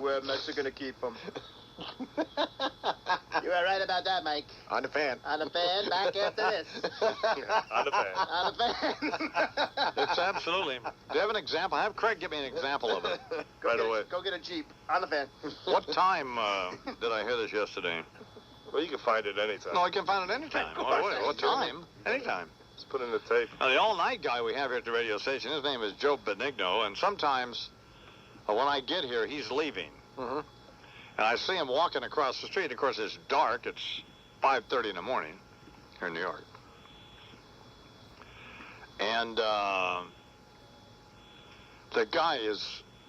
wear them, that's going to keep them. You are right about that, Mike. On the fan. On the fan, back after this. On the fan. On the fan. It's absolutely. Do you have an example? Have Craig give me an example of it. Right away. Go get a Jeep. On the fan. What time did I hear this yesterday? Well, you can find it anytime. No, I can find it anytime. What time? Anytime. Just put in the tape. Now, the all-night guy we have here at the radio station, his name is Joe Benigno, and sometimes when I get here, he's leaving. Mm-hmm. And I see him walking across the street. Of course, it's dark. It's 5:30 in the morning here in New York. And the guy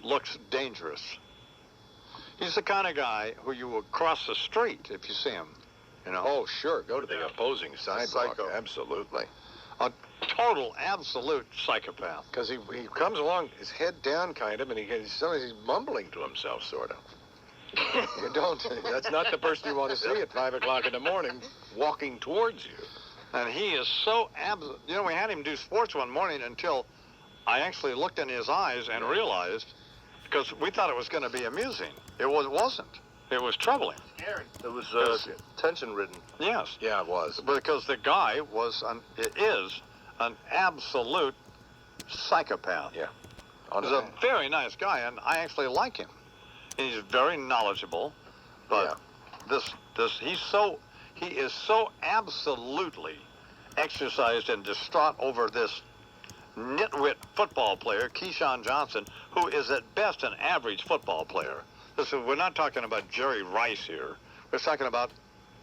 looks dangerous. He's the kind of guy who you will cross the street if you see him. You know? Oh, sure. Go to the opposing sidewalk. Psycho. Absolutely. A total, absolute psychopath. Because he comes along, his head down kind of, and he's mumbling to himself, sort of. You don't. That's not the person you want to see at 5 o'clock in the morning walking towards you. And he is so You know, we had him do sports one morning until I actually looked in his eyes and realized, because we thought it was going to be amusing. It wasn't. It was troubling. Scary. It was tension-ridden. Yes. Yeah, it was. Because the guy is an absolute psychopath. Yeah. He's a very nice guy, and I actually like him. And he's very knowledgeable, but he is so absolutely exercised and distraught over this nitwit football player, Keyshawn Johnson, who is at best an average football player. Listen, we're not talking about Jerry Rice here. We're talking about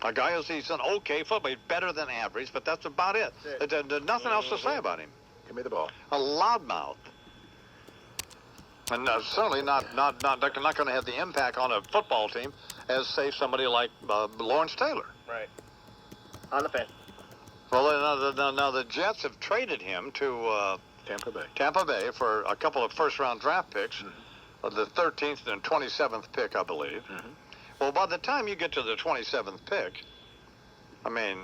a guy he's an okay football, he's better than average, but that's about it. There's nothing else to say about him. Give me the ball. A loudmouth. And certainly not going to have the impact on a football team as, say, somebody like Lawrence Taylor. Right. On the fan. Well, now the Jets have traded him to Tampa Bay for a couple of first-round draft picks, the 13th and 27th pick, I believe. Mm-hmm. Well, by the time you get to the 27th pick, I mean,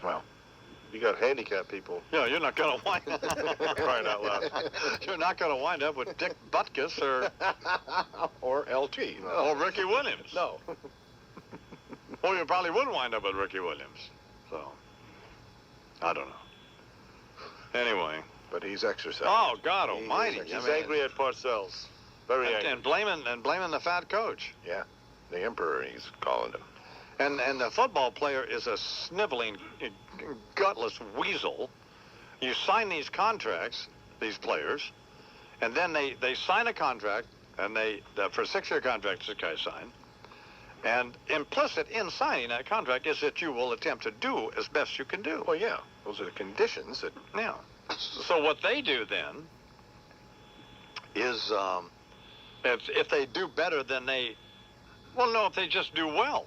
well, you got handicapped people. Yeah, you're not going to wind up crying out loud. You're not going to wind up with Dick Butkus or LT or Ricky Williams. No. Well, you probably would wind up with Ricky Williams. So, I don't know. Anyway. But he's exercising. Oh, God almighty. He's angry at Parcells. Very angry. And blaming the fat coach. Yeah. The emperor, he's calling him. And the football player is a sniveling, gutless weasel. You sign these contracts, these players, and then they sign a contract, and for a 6-year contract this guy signed. And implicit in signing that contract is that you will attempt to do as best you can do. Well, yeah. Those are the conditions that... Yeah. So what they do then is if they do better than if they just do well,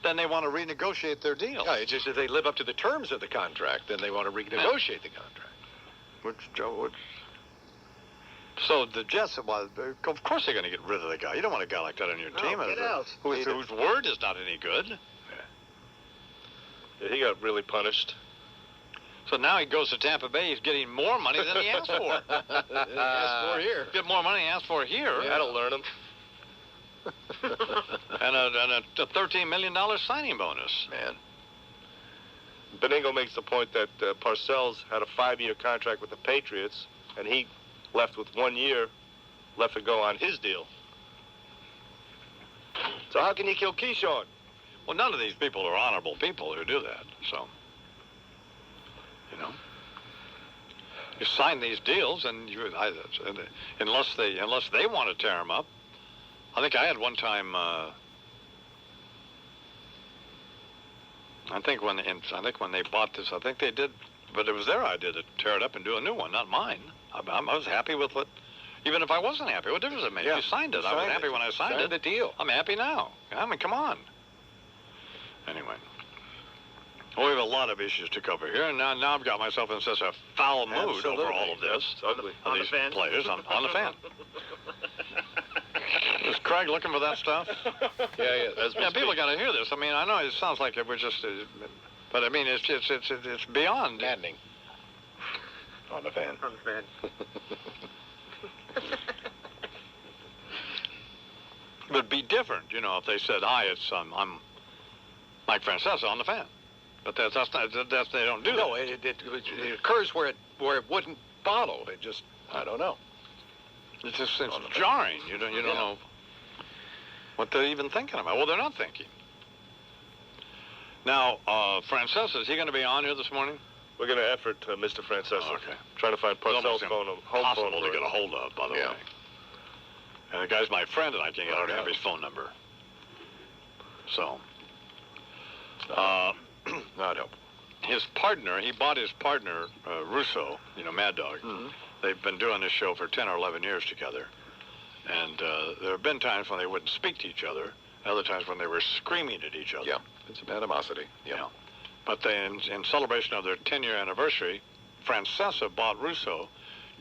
then they want to renegotiate their deal. Yeah, it's just if they live up to the terms of the contract, then they want to renegotiate the contract. So the Jets, well, of course they're going to get rid of the guy. You don't want a guy like that on your team whose word is not any good. Yeah, he got really punished. So now he goes to Tampa Bay. He's getting more money than he asked for. Get more money than he asked for here. Yeah, that'll learn him. and a $13 million signing bonus. Man. Benigno makes the point that Parcells had a 5-year contract with the Patriots, and he left with 1 year left to go on his deal. So how can you kill Keyshawn? Well, none of these people are honorable people who do that. So, you sign these deals, and unless they want to tear them up. I think I had one time. I think when they bought this, I think they did, but it was their idea to tear it up and do a new one, not mine. I was happy with what, even if I wasn't happy. What difference it made? Yeah, you signed it. I was happy when I signed it. The deal. I'm happy now. I mean, come on. Anyway, we have a lot of issues to cover here, and now I've got myself in such a foul mood over all of this. It's ugly. On these players on the fan. Is Craig looking for that stuff? Yeah. People got to hear this. I mean, I know it sounds like we're just, but I mean, it's beyond maddening. On the fan. On the fan. different, you know, if they said, "Hi, it's I'm Mike Francesa on the Fan," but that's not they don't do that. No, it occurs where it wouldn't follow. It just, I don't know. It's just jarring. You don't know what they're even thinking about. Well, they're not thinking. Now, Francesa, is he going to be on here this morning? We're going to effort Mr. Francesa. Oh, okay. Trying to find It's Parcells' almost home impossible phone to get a hold of, by the way. And the guy's my friend, and I can't get have his phone number. So, Not helpful. his partner, he bought his partner, Russo, you know, Mad Dog. Mm-hmm. They've been doing this show for 10 or 11 years together. And there have been times when they wouldn't speak to each other, other times when they were screaming at each other. Yeah, it's an animosity. Yeah. But they, in celebration of their 10-year anniversary, Francesa bought Russo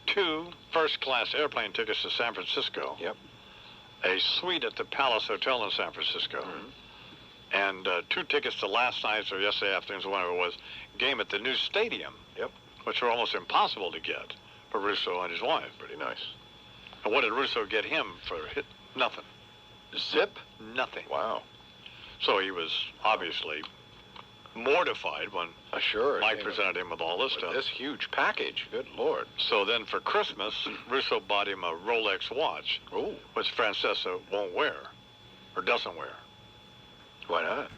2 first-class airplane tickets to San Francisco. Yep. A suite at the Palace Hotel in San Francisco. Mm-hmm. And 2 tickets to last night's or yesterday afternoon's, whatever it was, game at the new stadium. Yep. Which were almost impossible to get for Russo and his wife. Pretty nice. And what did Russo get him for? Nothing. Zip? Nothing. Wow. So he was obviously mortified when Sure. Mike presented him with all this stuff. This huge package. Good Lord. So then for Christmas, Russo bought him a Rolex watch, Oh. which Francesa won't wear, or doesn't wear. Why not?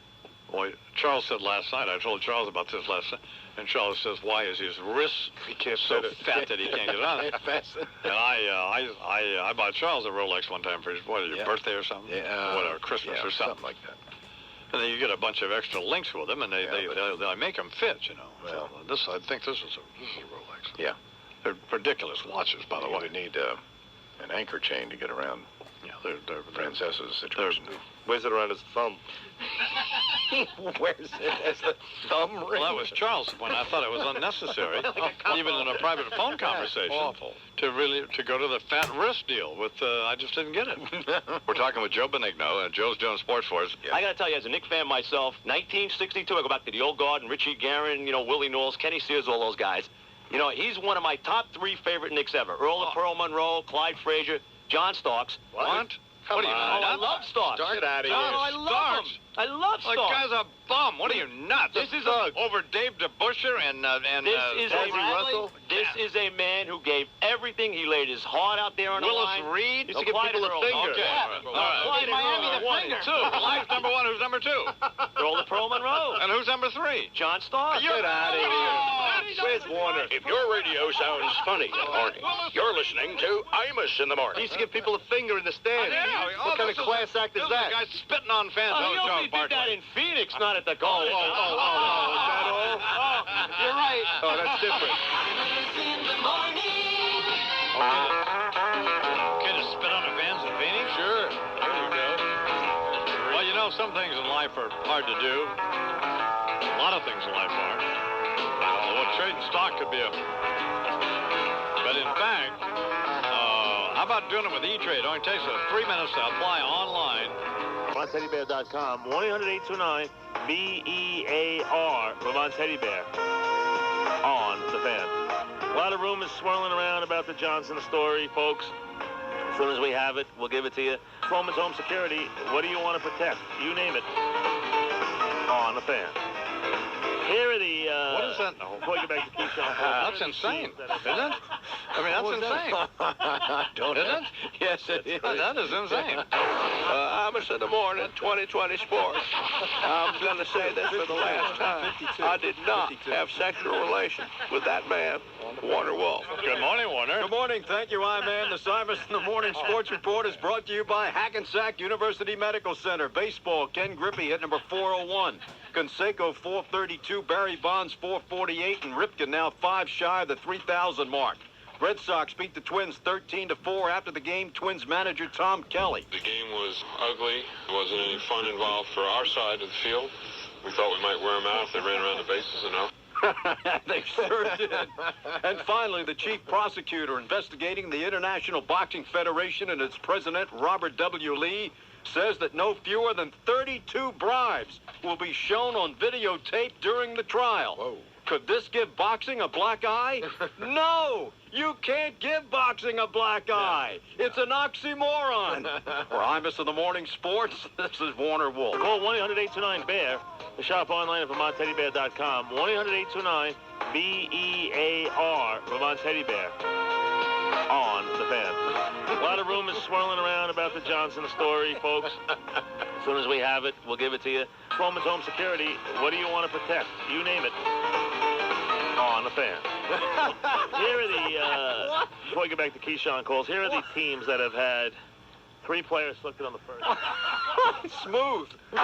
Well, Charles said last night, I told Charles about this last night, and Charles says, why is his wrist so fat that he can't get on it? And I bought Charles a Rolex one time for his, birthday or something? Yeah. Whatever, Christmas or something. Like that. And then you get a bunch of extra links with them, and they make them fit, you know. Well, so I think this is a Rolex. Yeah. They're ridiculous watches, by the way. We need an anchor chain to get around Yeah, they're Francesa's situation. Wears it around his thumb. Wears it as a thumb ring. Well, that was Charles' point. I thought it was unnecessary, even in a private phone conversation, Awful. to go to the fat wrist deal with. I just didn't get it. We're talking with Joe Benigno, and Joe's doing sports for us. I got to tell you, as a Knicks fan myself, 1962, I go back to the old guard and Richie Guerin, you know, Willie Knowles, Kenny Sears, all those guys. You know, he's one of my top 3 favorite Knicks ever. Earl and Pearl Monroe, Clyde Frazier, John Starks. What? What are you, I love Starks. Get out of here. No, I love him. I love The Starks. guy's a bum. What are you, nuts? This is over Dave DeBuscher and Russell. This is a man who gave everything. He laid his heart out there on the line. Willis Reed. Used to give people a finger. Okay. Yeah. All right. Clyde and Miami, Earl, the one finger. and 2. Life number 1. Who's number 2? Earl and Pearl Monroe. And who's number 3? John Starks. Get out of here. Where's Warner? If your radio sounds funny in the morning, you're listening to Imus in the He morning. used to give people a finger in the stand. What kind of class act is that? The guy spitting on fans. Oh, he only did that in Phoenix, not at the Garden. Is that all? You're right. Oh, that's different. Kid to spit on the fans in Phoenix? Sure. There you go. Well, you know, some things in life are hard to do. A lot of things in life are. Well, trading stock could be a... But in fact, how about doing it with E-Trade? It only takes 3 minutes to apply online. VermontTeddyBear.com. 1-828-209-BEAR. Vermont Teddy Bear. On the Fan. A lot of rumors swirling around about the Johnson story, folks. As soon as we have it, we'll give it to you. Coleman's Home Security. What do you want to protect? You name it. On the Fan. Here are the... What is that? Before you get back to Keyshawn. That's insane, isn't it? I mean, that's insane. Don't Isn't it? Yes, it is. That is insane. Imus in the morning, 2020 sports. I'm going to say this for the last time. I did not have sexual relations with that man, Warner Wolf. Good morning, Warner. Good morning. Thank you, I-Man. The Cyrus in the Morning Sports Report is brought to you by Hackensack University Medical Center. Baseball, Ken Griffey hit number 401. Conseco 432, Barry Bonds 448, and Ripken now 5 shy of the 3,000 mark. Red Sox beat the Twins 13-4 after the game. Twins manager Tom Kelly. The game was ugly. There wasn't any fun involved for our side of the field. We thought we might wear them out if they ran around the bases enough. They sure did. And finally, the chief prosecutor investigating the International Boxing Federation and its president, Robert W. Lee, says that no fewer than 32 bribes will be shown on videotape during the trial. Whoa. Could this give boxing a black eye? No! You can't give boxing a black eye. It's an oxymoron. For Imus in the Morning Sports, this is Warner Wolf. Call 1-800-829-BEAR. The shop online at VermontTeddyBear.com. 1-800-829-BEAR. Vermont Teddy Bear. On the Fan. A lot of rumors swirling around about the Johnson story, folks. As soon as we have it, we'll give it to you. Coleman's Home Security, what do you want to protect? You name it. On the Fan. Here are the, before we get back to Keyshawn calls, here are the teams that have had 3 players selected on the first. Smooth. All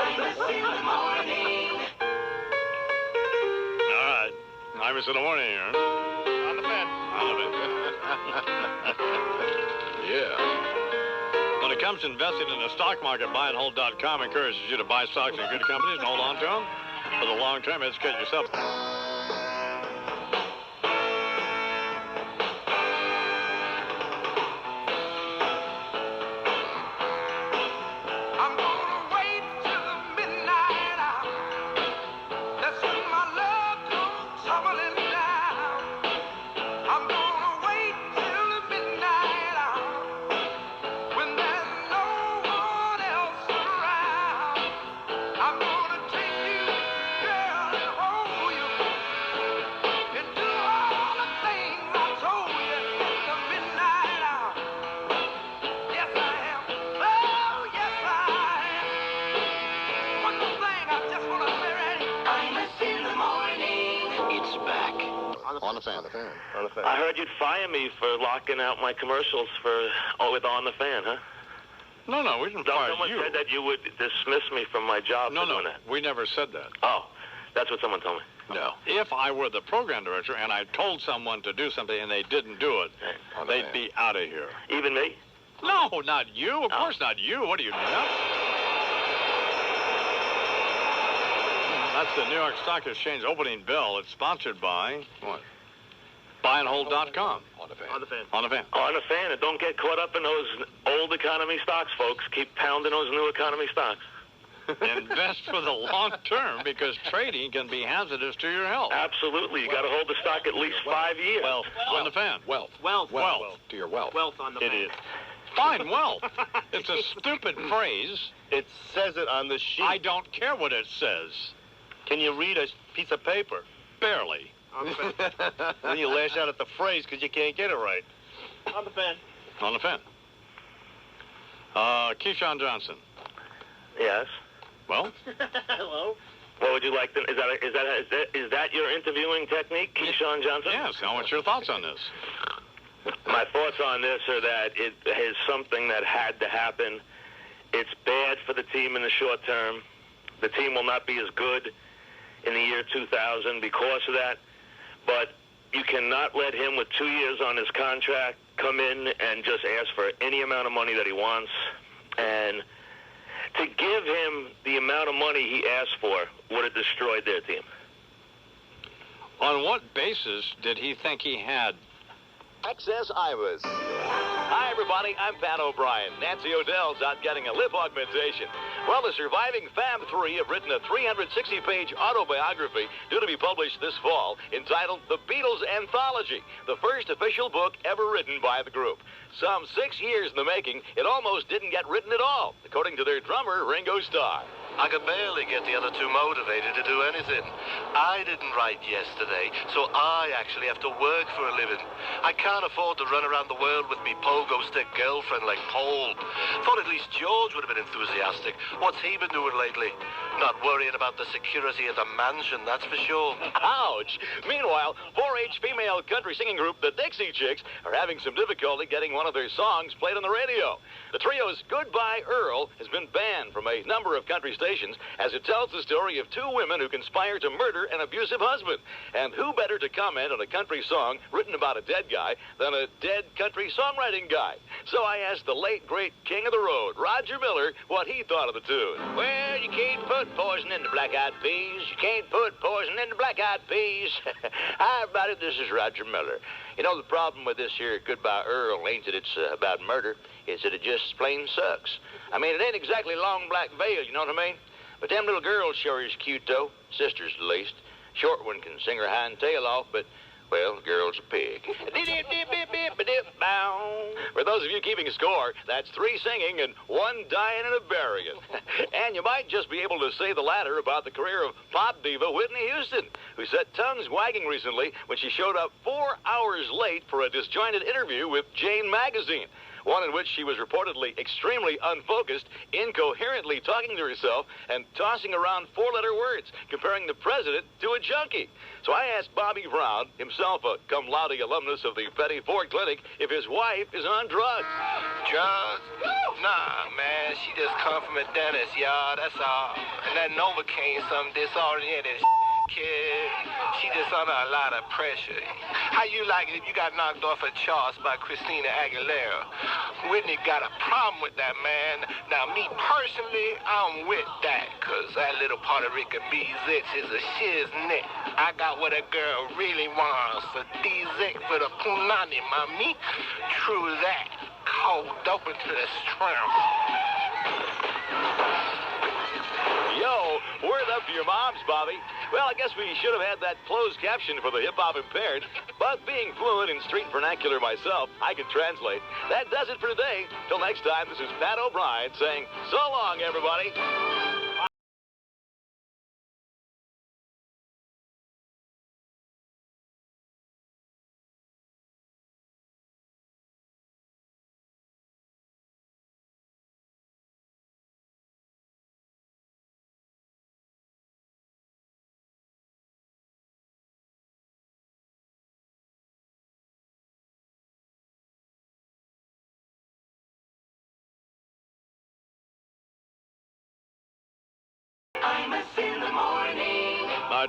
right. Imus in the morning here. On the Fan. On the Fan. Yeah. When it comes to investing in the stock market, buyandhold.com encourages you to buy stocks in good companies and hold on to them for the long term. Educate yourself. On the Fan. On the Fan. I heard you'd fire me for locking out my commercials with On the Fan, huh? No, we didn't fire Someone you. said that you would dismiss me from my job for doing that. We never said that. Oh, that's what someone told me. No. If I were the program director and I told someone to do something and they didn't do it, they'd be out of here. Even me? No, not you. Of course not you. What are you, nuts? That's the New York Stock Exchange opening bell. It's sponsored by what? Buyandhold.com. On the Fan. On the Fan. On the Fan. On the Fan, and don't get caught up in those old economy stocks, folks. Keep pounding those new economy stocks. Invest for the long term because trading can be hazardous to your health. Absolutely. You got to hold the stock at least 5 years. Wealth. On the Fan. Wealth. Wealth. To your wealth. Wealth on the It fan. is. Fine, wealth. It's a stupid phrase. It says it on the sheet. I don't care what it says. Can you read a piece of paper? Barely. On the fan. Then you lash out at the phrase because you can't get it right. On the fan. On the Fan. Keyshawn Johnson. Yes. Well, Hello. What would you like to? Is that your interviewing technique, Keyshawn Johnson? yes. I want your thoughts on this. My thoughts on this are that it is something that had to happen. It's bad for the team in the short term. The team will not be as good in the year 2000 because of that. But you cannot let him, with 2 years on his contract, come in and just ask for any amount of money that he wants. And to give him the amount of money he asked for would have destroyed their team. On what basis did he think he had? Access Imus. Hi, everybody. I'm Pat O'Brien. Nancy O'Dell's out getting a lip augmentation. Well, the surviving Fab 3 have written a 360-page autobiography due to be published this fall entitled The Beatles Anthology, the first official book ever written by the group. Some 6 years in the making, it almost didn't get written at all, according to their drummer, Ringo Starr. I could barely get the other two motivated to do anything. I didn't write yesterday, so I actually have to work for a living. I can't afford to run around the world with me pogo stick girlfriend like Paul. Thought at least George would have been enthusiastic. What's he been doing lately? Not worrying about the security of the mansion, that's for sure. Ouch! Meanwhile, 4-H female country singing group, the Dixie Chicks, are having some difficulty getting one of their songs played on the radio. The trio's Goodbye Earl has been banned from a number of country stations as it tells the story of two women who conspire to murder an abusive husband. And who better to comment on a country song written about a dead guy than a dead country songwriting guy? So I asked the late, great king of the road, Roger Miller, what he thought of the tune. Well, you can't put poison in the black-eyed peas. You can't put poison in the black-eyed peas. Hi, everybody. This is Roger Miller. You know, the problem with this here Goodbye Earl ain't that it's about murder. It's that it just plain sucks. I mean, it ain't exactly long black veil, you know what I mean? But them little girls sure is cute, though. Sisters, at least. Short one can sing her hind tail off, but Well, girl's a pig. For those of you keeping score, that's 3 singing and 1 dying and a burying. And you might just be able to say the latter about the career of pop diva Whitney Houston, who set tongues wagging recently when she showed up 4 hours late for a disjointed interview with Jane magazine. One in which she was reportedly extremely unfocused, incoherently talking to herself, and tossing around 4-letter words, comparing the president to a junkie. So I asked Bobby Brown, himself a cum laude alumnus of the Betty Ford Clinic, if his wife is on drugs. Drugs? Nah, man, she just come from a dentist, y'all, that's all. And that Novocaine, some disoriented kid. She just under a lot of pressure. How you like it if you got knocked off a charts by Christina Aguilera? Whitney got a problem with that, man. Now, me personally, I'm with that, because that little Puerto Rican B-Zix is a shiznit. I got what a girl really wants, a D-Zix for the punani, mommy. True that. Cold open to the shrimp. Yo, word up to your moms, Bobby. Well, I guess we should have had that closed caption for the hip-hop impaired, but being fluent in street vernacular myself, I can translate. That does it for today. Till next time, this is Pat O'Brien saying, so long, everybody.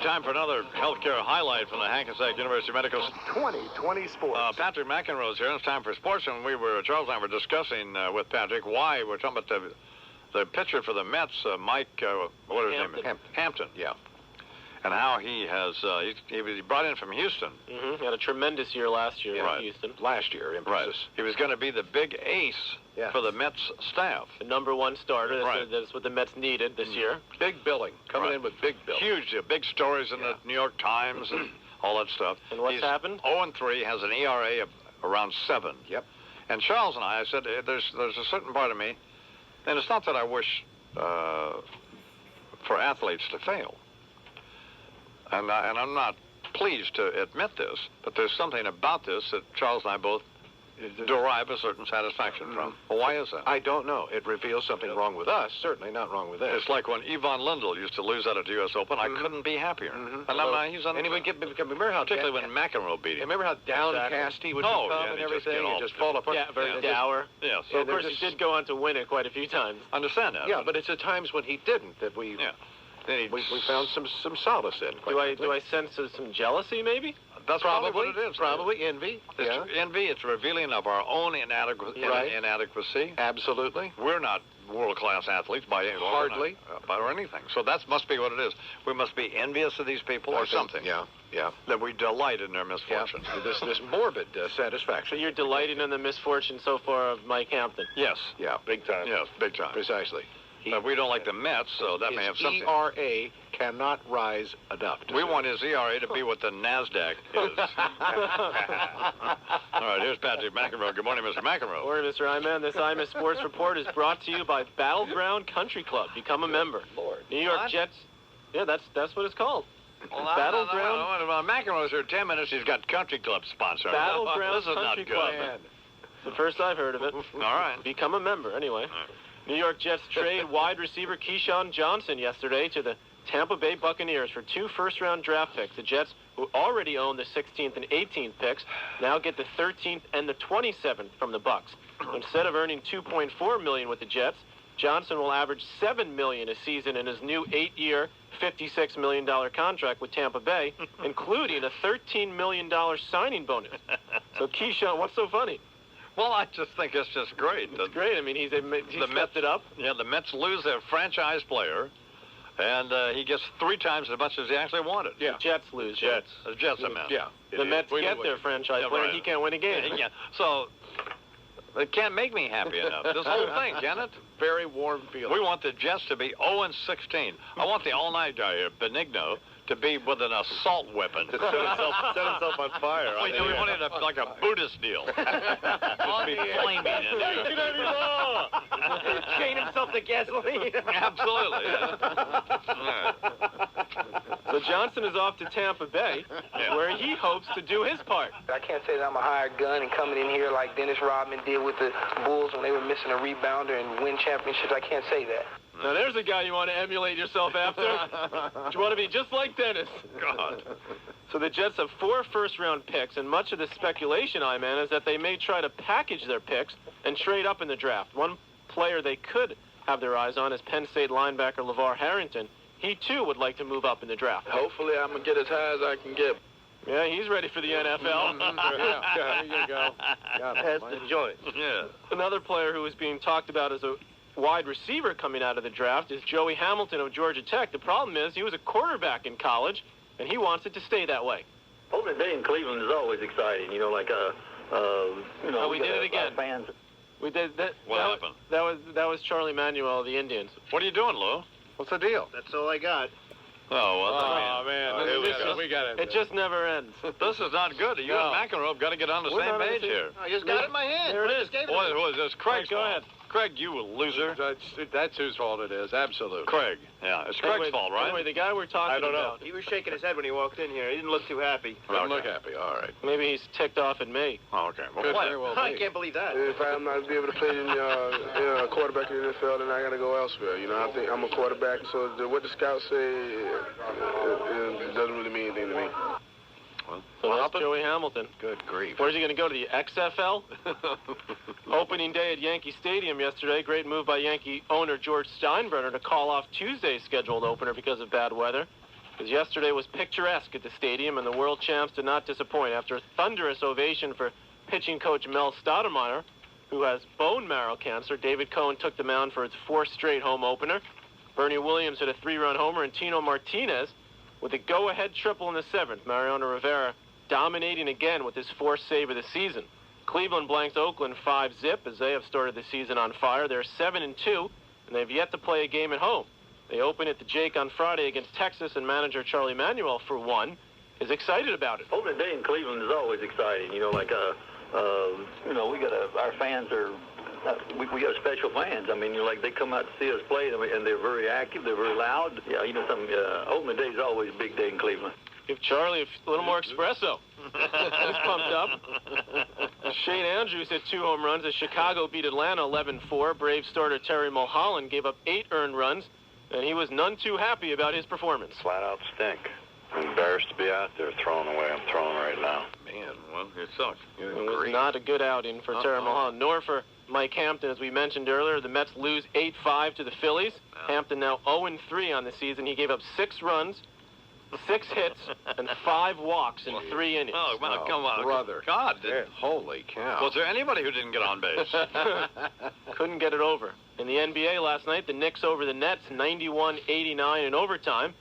Time for another healthcare highlight from the Hackensack University Medical 2020 sports. Patrick McEnroe's here. It's time for sports, and Charles and I were discussing with Patrick why we're talking about the pitcher for the Mets, Mike, what is his name? Hampton, yeah. And how he has, he was brought in from Houston. Mm-hmm. He had a tremendous year last year in Houston. Last year, emphasis. Right. He was going to be the big ace for the Mets staff. The #1 starter. That's what the Mets needed this year. Big billing. Coming in with big billing. Huge, big stories in the New York Times and all that stuff. And what's happened? 0-3, has an ERA of around 7. Yep. And Charles and I said, there's a certain part of me, and it's not that I wish for athletes to fail. And I'm not pleased to admit this, but there's something about this that Charles and I both derive a certain satisfaction from. Well, why is that? I don't know. It reveals something wrong with us, certainly not wrong with them. It's like when Yvonne Lindell used to lose out at the U.S. Open. I couldn't be happier. And remember how particularly when McEnroe beat him. Remember how downcast he would become and everything, and just fall apart? Yeah, very dour. Yes. So of course, he did go on to win it quite a few times. Understand that. Yeah, but it's at times when he didn't that we found some solace in. Do I sense some jealousy, maybe? That's probably what it is. Probably envy. Envy. It's revealing of our own inadequacy. Absolutely. We're not world-class athletes by any hardly or anything. So that must be what it is. We must be envious of these people or something. Yeah. That we delight in their misfortune. Yeah. This morbid satisfaction. So you're delighting in the misfortune so far of Mike Hampton. Yes. Yeah. Big time. Yes. Big time. Precisely. We don't like the Mets, so that may have something. His ERA cannot rise enough. We want his ERA to be what the NASDAQ is. All right, here's Patrick McEnroe. Good morning, Mr. McEnroe. Good morning, Mr. Iman. This Imus Sports Report is brought to you by Battleground Country Club. Become a member. Lord. New York Jets. Yeah, that's what it's called. Battleground. McEnroe's here 10 minutes. He's got Country Club sponsor. Battleground This is Country not Club. good. It's the first I've heard of it. All right. Become a member, anyway. New York Jets trade wide receiver Keyshawn Johnson yesterday to the Tampa Bay Buccaneers for 2 first-round draft picks. The Jets, who already own the 16th and 18th picks, now get the 13th and the 27th from the Bucs. Instead of earning $2.4 million with the Jets, Johnson will average $7 million a season in his new 8-year, $56 million contract with Tampa Bay, including a $13 million signing bonus. So Keyshawn, what's so funny? Well, I just think it's just great. It's great. I mean, he's stepped it up. Yeah, the Mets lose their franchise player, and he gets 3 times as much as he actually wanted. Yeah. The Jets lose. The Jets, I meant. Yeah. The Mets get their franchise player, and he can't win a game. Yeah. So it can't make me happy enough. This whole thing, can it? Very warm feeling. We want the Jets to be 0-16. I want the all-night guy here, Benigno, to be with an assault weapon. To set himself on fire. We wanted like a Buddhist deal. Just be flaming in there. Chain himself to gasoline. Absolutely. So Johnson is off to Tampa Bay, where he hopes to do his part. I can't say that I'm a hired gun and coming in here like Dennis Rodman did with the Bulls when they were missing a rebounder and win championships. I can't say that. Now there's a guy you want to emulate yourself after. You want to be just like Dennis. God. So the Jets have 4 first-round picks, and much of the speculation, I-Man, is that they may try to package their picks and trade up in the draft. One player they could have their eyes on is Penn State linebacker LeVar Harrington. He, too, would like to move up in the draft. Hopefully I'm going to get as high as I can get. Yeah, he's ready for the NFL. There you go. That's the joint. Yeah. Another player who is being talked about as a wide receiver coming out of the draft is Joey Hamilton of Georgia Tech. The problem is he was a quarterback in college, and he wants it to stay that way. Opening day in Cleveland is always exciting. You know, like we did it again. Fans. We did that. What happened? That was Charlie Manuel of the Indians. What are you doing, Lou? What's the deal? That's all I got. Oh, well, We got it. It just never ends. This is not good. You and McEnroe have got to get on the We're same not on the page same- here. I just got it in my hand. There it is. What was this? Craig's Go fault. ahead. Craig, you loser. That's whose fault it is, absolutely. Craig. Yeah, it's Craig's fault, right? Anyway, the guy we're talking I don't know. about, He was shaking his head when he walked in here. He didn't look too happy. Don't look happy. All right. maybe he's ticked off at me. Oh, okay. Well, Could play. very well I be. can't believe that. If I'm not be able to play in a quarterback in the NFL, then I got to go elsewhere. You know, I think I'm a quarterback, so what the scouts say it doesn't really mean anything to me. So that's Joey Hamilton. Good grief. Where's he going to go, to the XFL? Opening day at Yankee Stadium yesterday. Great move by Yankee owner George Steinbrenner to call off Tuesday's scheduled opener because of bad weather. Because yesterday was picturesque at the stadium, and the world champs did not disappoint. After a thunderous ovation for pitching coach Mel Stoudemire, who has bone marrow cancer, David Cohen took the mound for its 4th straight home opener. Bernie Williams hit a 3-run homer, and Tino Martinez with a go-ahead triple in the 7th. Mariano Rivera dominating again with his 4th save of the season. Cleveland blanks Oakland 5-zip as they have started the season on fire. They're 7-2, and they've yet to play a game at home. They open at the Jake on Friday against Texas, and manager Charlie Manuel, for one, is excited about it. Opening day in Cleveland is always exciting. You know, like we got our fans are. We got special fans. I mean, like they come out to see us play, and they're very active. They're very loud. Yeah, opening day is always a big day in Cleveland. Give Charlie a little more espresso. He's pumped up. Shane Andrews hit 2 home runs as Chicago beat Atlanta 11-4. Brave starter Terry Mulholland gave up 8 earned runs, and he was none too happy about his performance. Flat out stink. I'm embarrassed to be out there throwing away. I'm throwing right now. Man, well, it sucked. It was not a good outing for Terry Mulholland, nor for Mike Hampton. As we mentioned earlier, the Mets lose 8-5 to the Phillies. Hampton now 0-3 on the season. He gave up 6 runs, 6 hits, and 5 walks in 3 innings. Oh, come on. Brother. God, holy cow. was there anybody who didn't get on base? Couldn't get it over. In the NBA last night, the Knicks over the Nets 91-89 in overtime.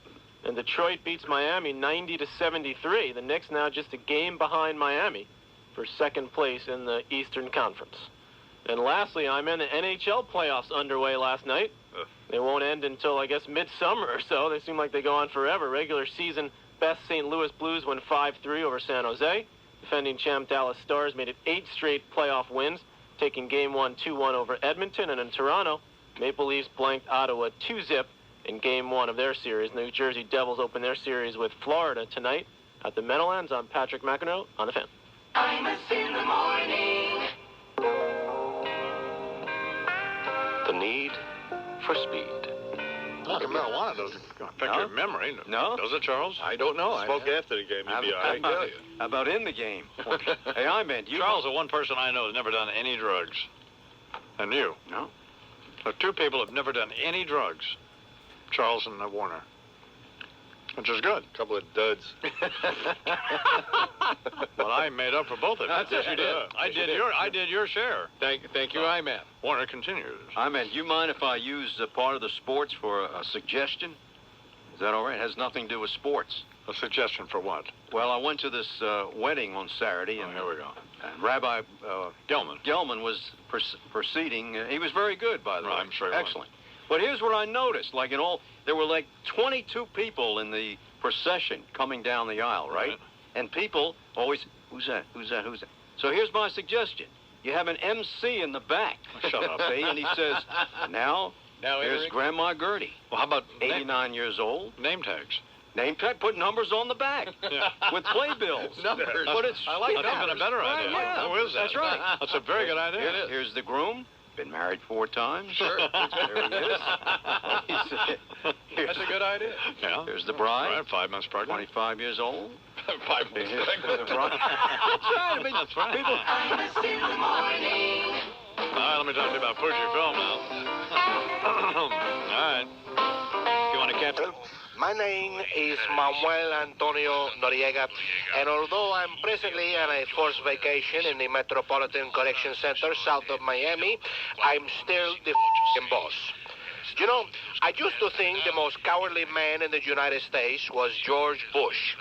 And Detroit beats Miami 90-73. The Knicks now just a game behind Miami for 2nd place in the Eastern Conference. And lastly, I'm in the NHL playoffs underway last night. They won't end until, I guess, midsummer or so. They seem like they go on forever. Regular season best St. Louis Blues won 5-3 over San Jose. Defending champ Dallas Stars made it 8 straight playoff wins, taking Game 1 2-1 over Edmonton. And in Toronto, Maple Leafs blanked Ottawa 2-zip in Game 1 of their series. New Jersey Devils open their series with Florida tonight at the Meadowlands. I'm Patrick McEnroe on The Fan. Imus in the morning. The need for speed. Marijuana doesn't affect your memory. No? Does it, Charles? I don't know. Smoke after the game, you'd be all right. I tell you. How about in the game? Hey, I meant you. Charles is the one person I know who's never done any drugs. And you? No. The 2 people have never done any drugs. Charles and Warner. Which is good. A couple of duds. Well, I made up for both of you. That's what you did. I did your share. Thank you, I-Man. Warner continues. I meant, you mind if I use a part of the sports for a suggestion? Is that all right? It has nothing to do with sports. A suggestion for what? Well, I went to this wedding on Saturday, and here we go. And Rabbi Gelman was proceeding. He was very good, by the way. I'm sure he was. Excellent. But here's what I noticed. There were like 22 people in the procession coming down the aisle, right? And people always, who's that? Who's that? Who's that? So here's my suggestion. You have an MC in the back. Shut up, eh? And he says, now here's Eric. Grandma Gertie. Well, how about 89 years old. name tags? Name tag, put numbers on the back with playbills. Numbers. But it's I like numbers. That's even a better Right, idea. yeah. Who is that? That's right. That's a very good idea. Here it is. Here's the groom. Been married 4 times. Sure. There he is. That's a good idea. Yeah. There's the bride. Right, 5 months pregnant. 25 years old. 5 months Here's pregnant. the bride. That's right. I mean, That's right. People. Imus in the morning. All right, let me talk to you about Fujifilm now. All right. You want to catch it? My name is Manuel Antonio Noriega, and although I'm presently on a forced vacation in the Metropolitan Correction Center south of Miami, I'm still the f***ing boss. You know, I used to think the most cowardly man in the United States was George Bush,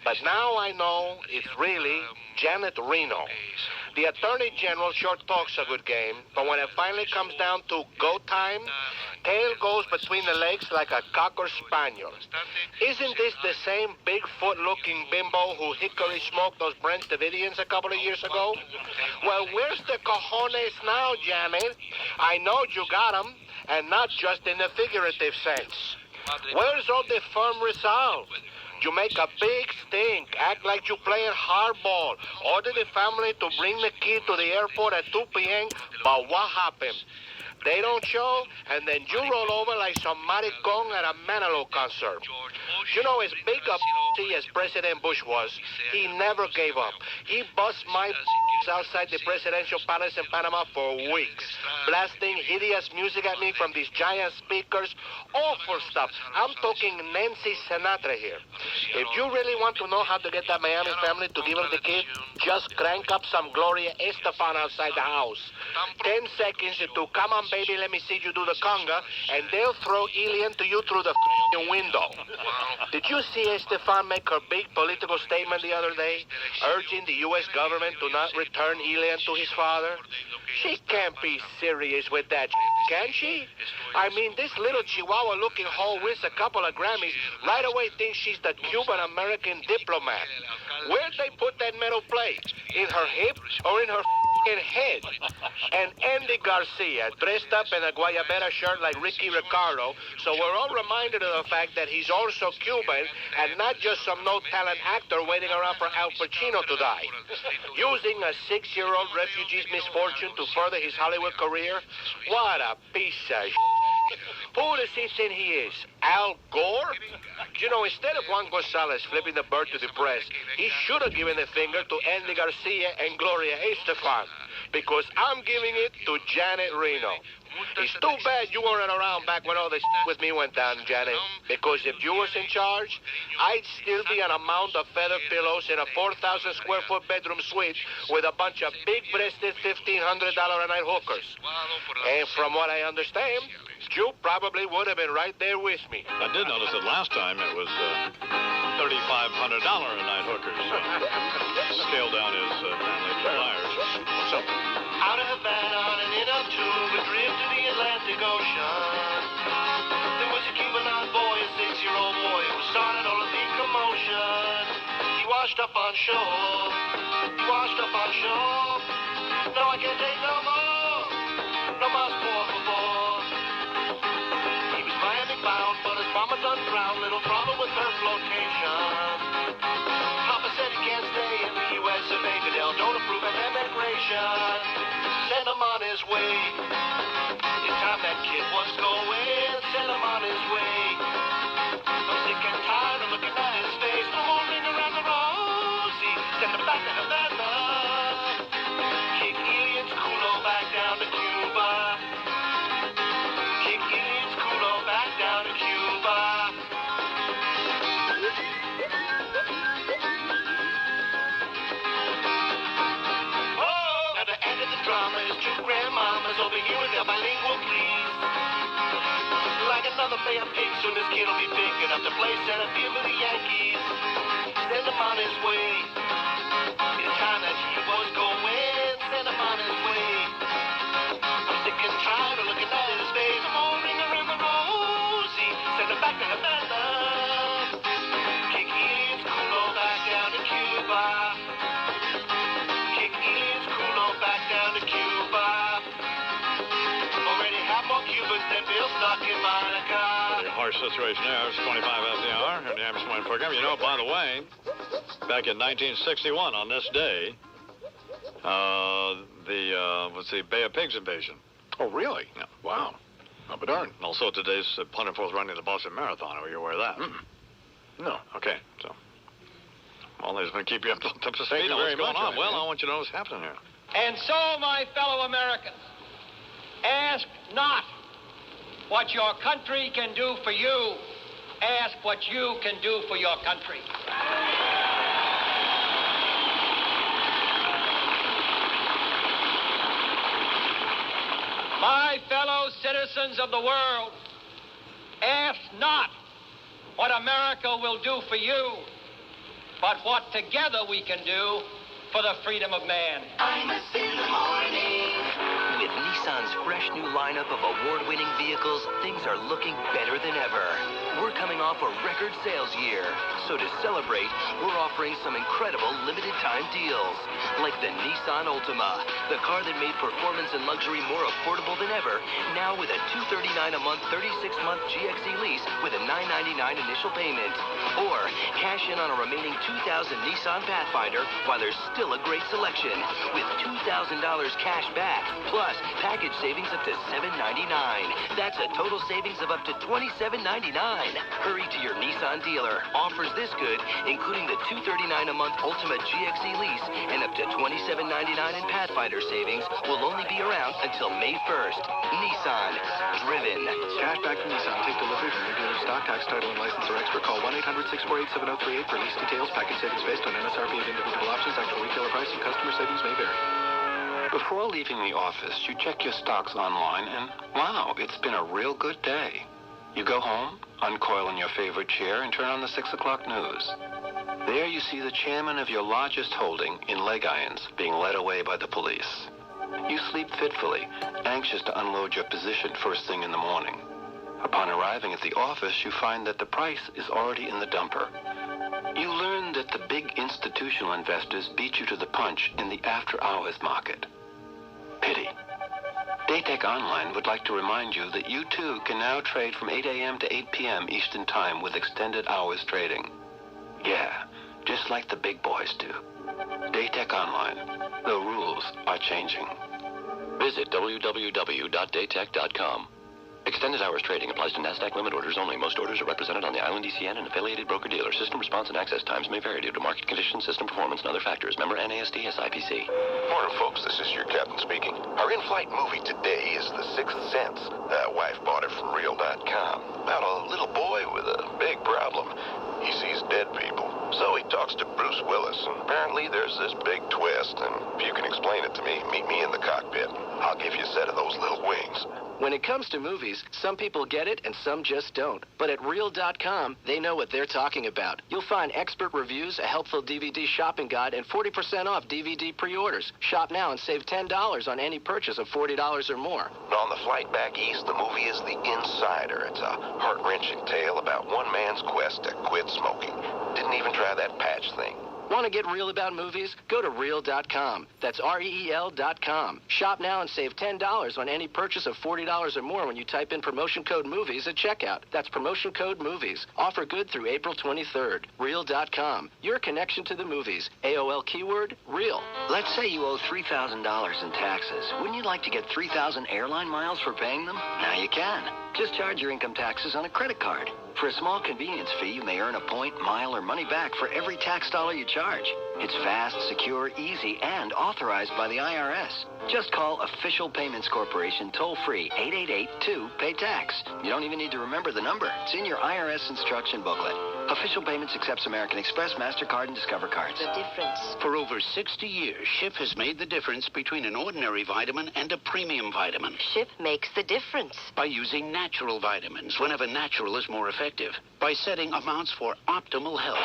but now I know it's really Janet Reno. The Attorney General sure talks a good game, but when it finally comes down to go time, tail goes between the legs like a cocker spaniel. Isn't this the same Bigfoot-looking bimbo who hickory smoked those Brent Davidians a couple of years ago? Well, where's the cojones now, Janet? I know you got 'em, and not just in the figurative sense. Where's all the firm resolve? You make a big stink, act like you're playing hardball, order the family to bring the kid to the airport at 2 p.m., but what happened? They don't show, and then you roll over like some maricon at a Manilow concert. You know, as big a as President Bush was, he never gave up. He bust my outside the presidential palace in Panama for weeks, blasting hideous music at me from these giant speakers. Awful stuff. I'm talking Nancy Sinatra here. If you really want to know how to get that Miami family to give him the kid, just crank up some Gloria Estefan outside the house. 10 seconds to come on, baby, let me see you do the conga, and they'll throw Elian to you through the window. Did you see Estefan make her big political statement the other day, urging the U.S. government to not return Elian to his father? She can't be serious with that, can she? I mean, this little Chihuahua-looking hoe wins a couple of Grammys, right away thinks she's the Cuban-American diplomat. Where'd they put that metal plate? In her hip or in her head? And Andy Garcia, dressed up in a Guayabera shirt like Ricky Ricardo, so we're all reminded of the fact that he's also Cuban and not just some no-talent actor waiting around for Al Pacino to die. Using a 6-year-old refugee's misfortune to further his Hollywood career? What a piece of Who does he think he is? Al Gore? You know, instead of Juan Gonzalez flipping the bird to the press, he should have given the finger to Andy Garcia and Gloria Estefan, because I'm giving it to Janet Reno. It's too bad you weren't around back when all this with me went down, Janet, because if you was in charge, I'd still be on a mound of feather pillows in a 4,000 square foot bedroom suite with a bunch of big-breasted $1,500 a night hookers. And from what I understand, you probably would have been right there with me. I did notice that last time it was $3,500 a night hookers. Scaled down his family desires. What's up? Out of Havana on an inner tube, adrift to the Atlantic Ocean. There was a Cuban boy, a 6-year-old boy, who started all of the commotion. He washed up on shore. He washed up on shore. No, I can't take no more. No más, por favor. He was Miami bound, but his mama done drowned. Little problem with her flotation. Papa said he can't stay in the U.S. of A. Goodell don't approve of immigration. Send him on his way. It's time that kid was going. Send him on his way. I'm sick and tired of looking at his face. No more ring around the rosy. Send him back to Havana. Kick Elian's culo back down to Cuba. Kick Elian's culo back down to Cuba. Drama is two grandmamas over here with their bilingual please. Like another bay of pigs, soon this kid'll be big enough to play center field for the Yankees. Send him on his way. It's time that he was going. Send him on his way. I'm sick and tired of looking at his face. I'm all ring around the rosy. Send him back to Havana. Cubans that built Lucky Monica. Pretty harsh situation there. It's 25 after the hour in the Amateur Wine program. You know, by the way, back in 1961 on this day, the Bay of Pigs invasion. Oh, really? Yeah. Wow. I'll be darned. Also today's 104th running of the Boston Marathon. Are you aware of that? No. Okay, so. Well, I just want to keep you up to Thank speed you on what's very going much, on. Ryan. Well, I want you to know what's happening here. And so, my fellow Americans, ask not what your country can do for you. Ask what you can do for your country. My fellow citizens of the world, ask not what America will do for you, but what together we can do for the freedom of man. Imus in the morning. With Nissan's fresh new lineup of award-winning vehicles, things are looking better than ever. We're coming off a record sales year, so to celebrate, we're offering some incredible limited-time deals. Like the Nissan Altima, the car that made performance and luxury more affordable than ever, now with a $239 a month, 36-month GXE lease with a $999 initial payment. Or cash in on a remaining 2000 Nissan Pathfinder while there's still a great selection with $2,000 cash back, plus package savings up to $799. That's a total savings of up to $27.99. Hurry to your Nissan dealer. Offers this good, including the $239 a month Ultimate GXE lease and up to $27.99 in Pathfinder savings, will only be around until May 1st. Nissan. Driven. Cash back from Nissan. Take delivery from your dealer's stock. Tax, title, and license are expert. Call 1-800-648-7038 for lease details. Package savings based on MSRP of individual options. Actual retailer price and customer savings may vary. Before leaving the office, you check your stocks online, and wow, it's been a real good day. You go home, uncoil in your favorite chair, and turn on the 6 o'clock news. There you see the chairman of your largest holding in leg irons being led away by the police. You sleep fitfully, anxious to unload your position first thing in the morning. Upon arriving at the office, you find that the price is already in the dumper. You learn that the big institutional investors beat you to the punch in the after-hours market. Pity. Daytech Online would like to remind you that you too can now trade from 8 a.m. to 8 p.m. Eastern Time with extended hours trading. Yeah, just like the big boys do. Daytech Online. The rules are changing. Visit www.daytech.com. Extended hours trading applies to NASDAQ limit orders only. Most orders are represented on the Island ECN and affiliated broker-dealer. System response and access times may vary due to market conditions, system performance, and other factors. Member NASD SIPC. Morning, folks. This is your captain speaking. Our in-flight movie today is The Sixth Sense. Wife bought it from Real.com. About a little boy with a big problem. He sees dead people. So he talks to Bruce Willis, and apparently there's this big twist, and if you can explain it to me, meet me in the cockpit. I'll give you a set of those little wings. When it comes to movies, some people get it and some just don't. But at Real.com, they know what they're talking about. You'll find expert reviews, a helpful DVD shopping guide, and 40% off DVD pre-orders. Shop now and save $10 on any purchase of $40 or more. On the flight back east, the movie is The Insider. It's a heart-wrenching tale about one man's quest to quit smoking. Didn't even try that patch thing. Want to get real about movies? Go to Real.com. That's REEL.com. Shop now and save $10 on any purchase of $40 or more when you type in promotion code MOVIES at checkout. That's promotion code MOVIES. Offer good through April 23rd. Real.com. Your connection to the movies. AOL keyword, real. Let's say you owe $3,000 in taxes. Wouldn't you like to get 3,000 airline miles for paying them? Now you can. Just charge your income taxes on a credit card. For a small convenience fee, you may earn a point, mile, or money back for every tax dollar you charge. It's fast, secure, easy, and authorized by the IRS. Just call Official Payments Corporation toll-free 888-2-PAY-TAX. You don't even need to remember the number. It's in your IRS instruction booklet. Official Payments accepts American Express, MasterCard, and Discover cards. The difference. For over 60 years, Schiff has made the difference between an ordinary vitamin and a premium vitamin. Schiff makes the difference. By using natural vitamins whenever natural is more effective. By setting amounts for optimal health.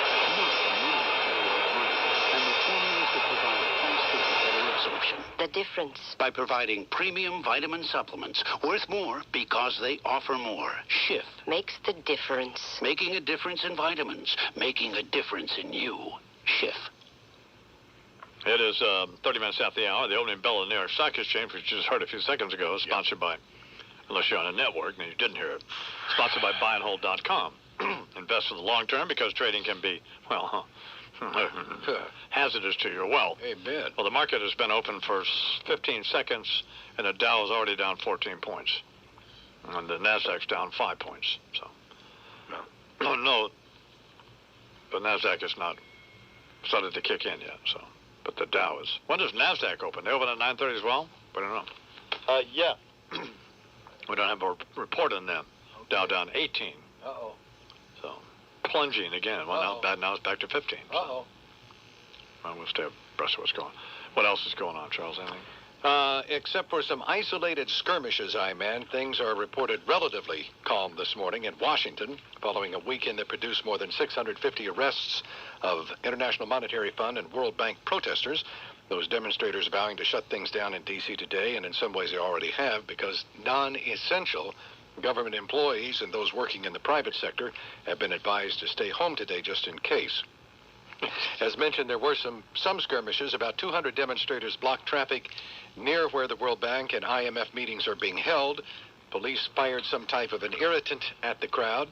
And the formulas that provide faster and better absorption. The difference. By providing premium vitamin supplements worth more because they offer more. Schiff makes the difference. Making a difference in vitamins. Making a difference in you. Schiff. It is 30 minutes after the hour. The opening bell of the New York Stock Exchange, which you just heard a few seconds ago, is sponsored by unless you're on a network and you didn't hear it. Sponsored by buyandhold.com. Invest in the long term because trading can be, well, hazardous to your wealth. Amen. Well, the market has been open for 15 seconds, and the Dow is already down 14 points. And the Nasdaq's down 5 points. So, no, the Nasdaq is not started to kick in yet. So, but the Dow is. When does Nasdaq open? They open at 9:30 as well. We don't know. Yeah. We don't have a report on them. Okay. Dow down 18. Uh-oh. So, plunging again. Well, now it's back to 15. So. Uh-oh. Well, we'll stay abreast of what's going on. What else is going on, Charles? Anything? Except for some isolated skirmishes, I-Man, things are reported relatively calm this morning in Washington, following a weekend that produced more than 650 arrests of International Monetary Fund and World Bank protesters. Those demonstrators vowing to shut things down in D.C. today, and in some ways they already have, because non-essential government employees and those working in the private sector have been advised to stay home today just in case. As mentioned, there were some skirmishes. About 200 demonstrators blocked traffic near where the World Bank and IMF meetings are being held. Police fired some type of an irritant at the crowd.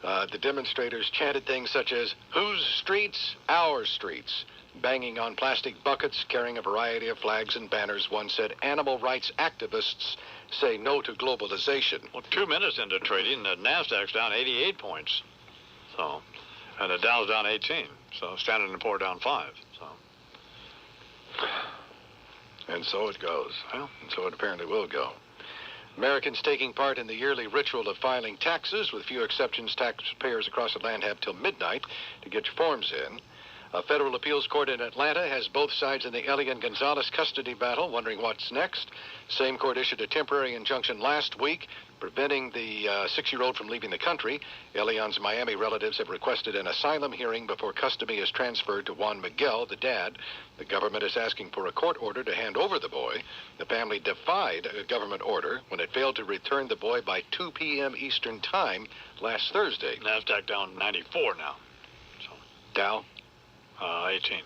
The demonstrators chanted things such as, "Whose streets? Our streets," banging on plastic buckets, carrying a variety of flags and banners. One said, "Animal rights activists say no to globalization." Well, 2 minutes into trading, the Nasdaq's down 88 points. So, and the Dow's down 18. So Standard & Poor's down 5. So, and so it goes. Well, and so it apparently will go. Americans taking part in the yearly ritual of filing taxes. With few exceptions, taxpayers across the land have till midnight to get your forms in. A federal appeals court in Atlanta has both sides in the Elian Gonzalez custody battle, wondering what's next. Same court issued a temporary injunction last week, preventing the 6-year-old from leaving the country. Elian's Miami relatives have requested an asylum hearing before custody is transferred to Juan Miguel, the dad. The government is asking for a court order to hand over the boy. The family defied a government order when it failed to return the boy by 2 p.m. Eastern Time last Thursday. Nasdaq down 94 now. So, Dow? 18.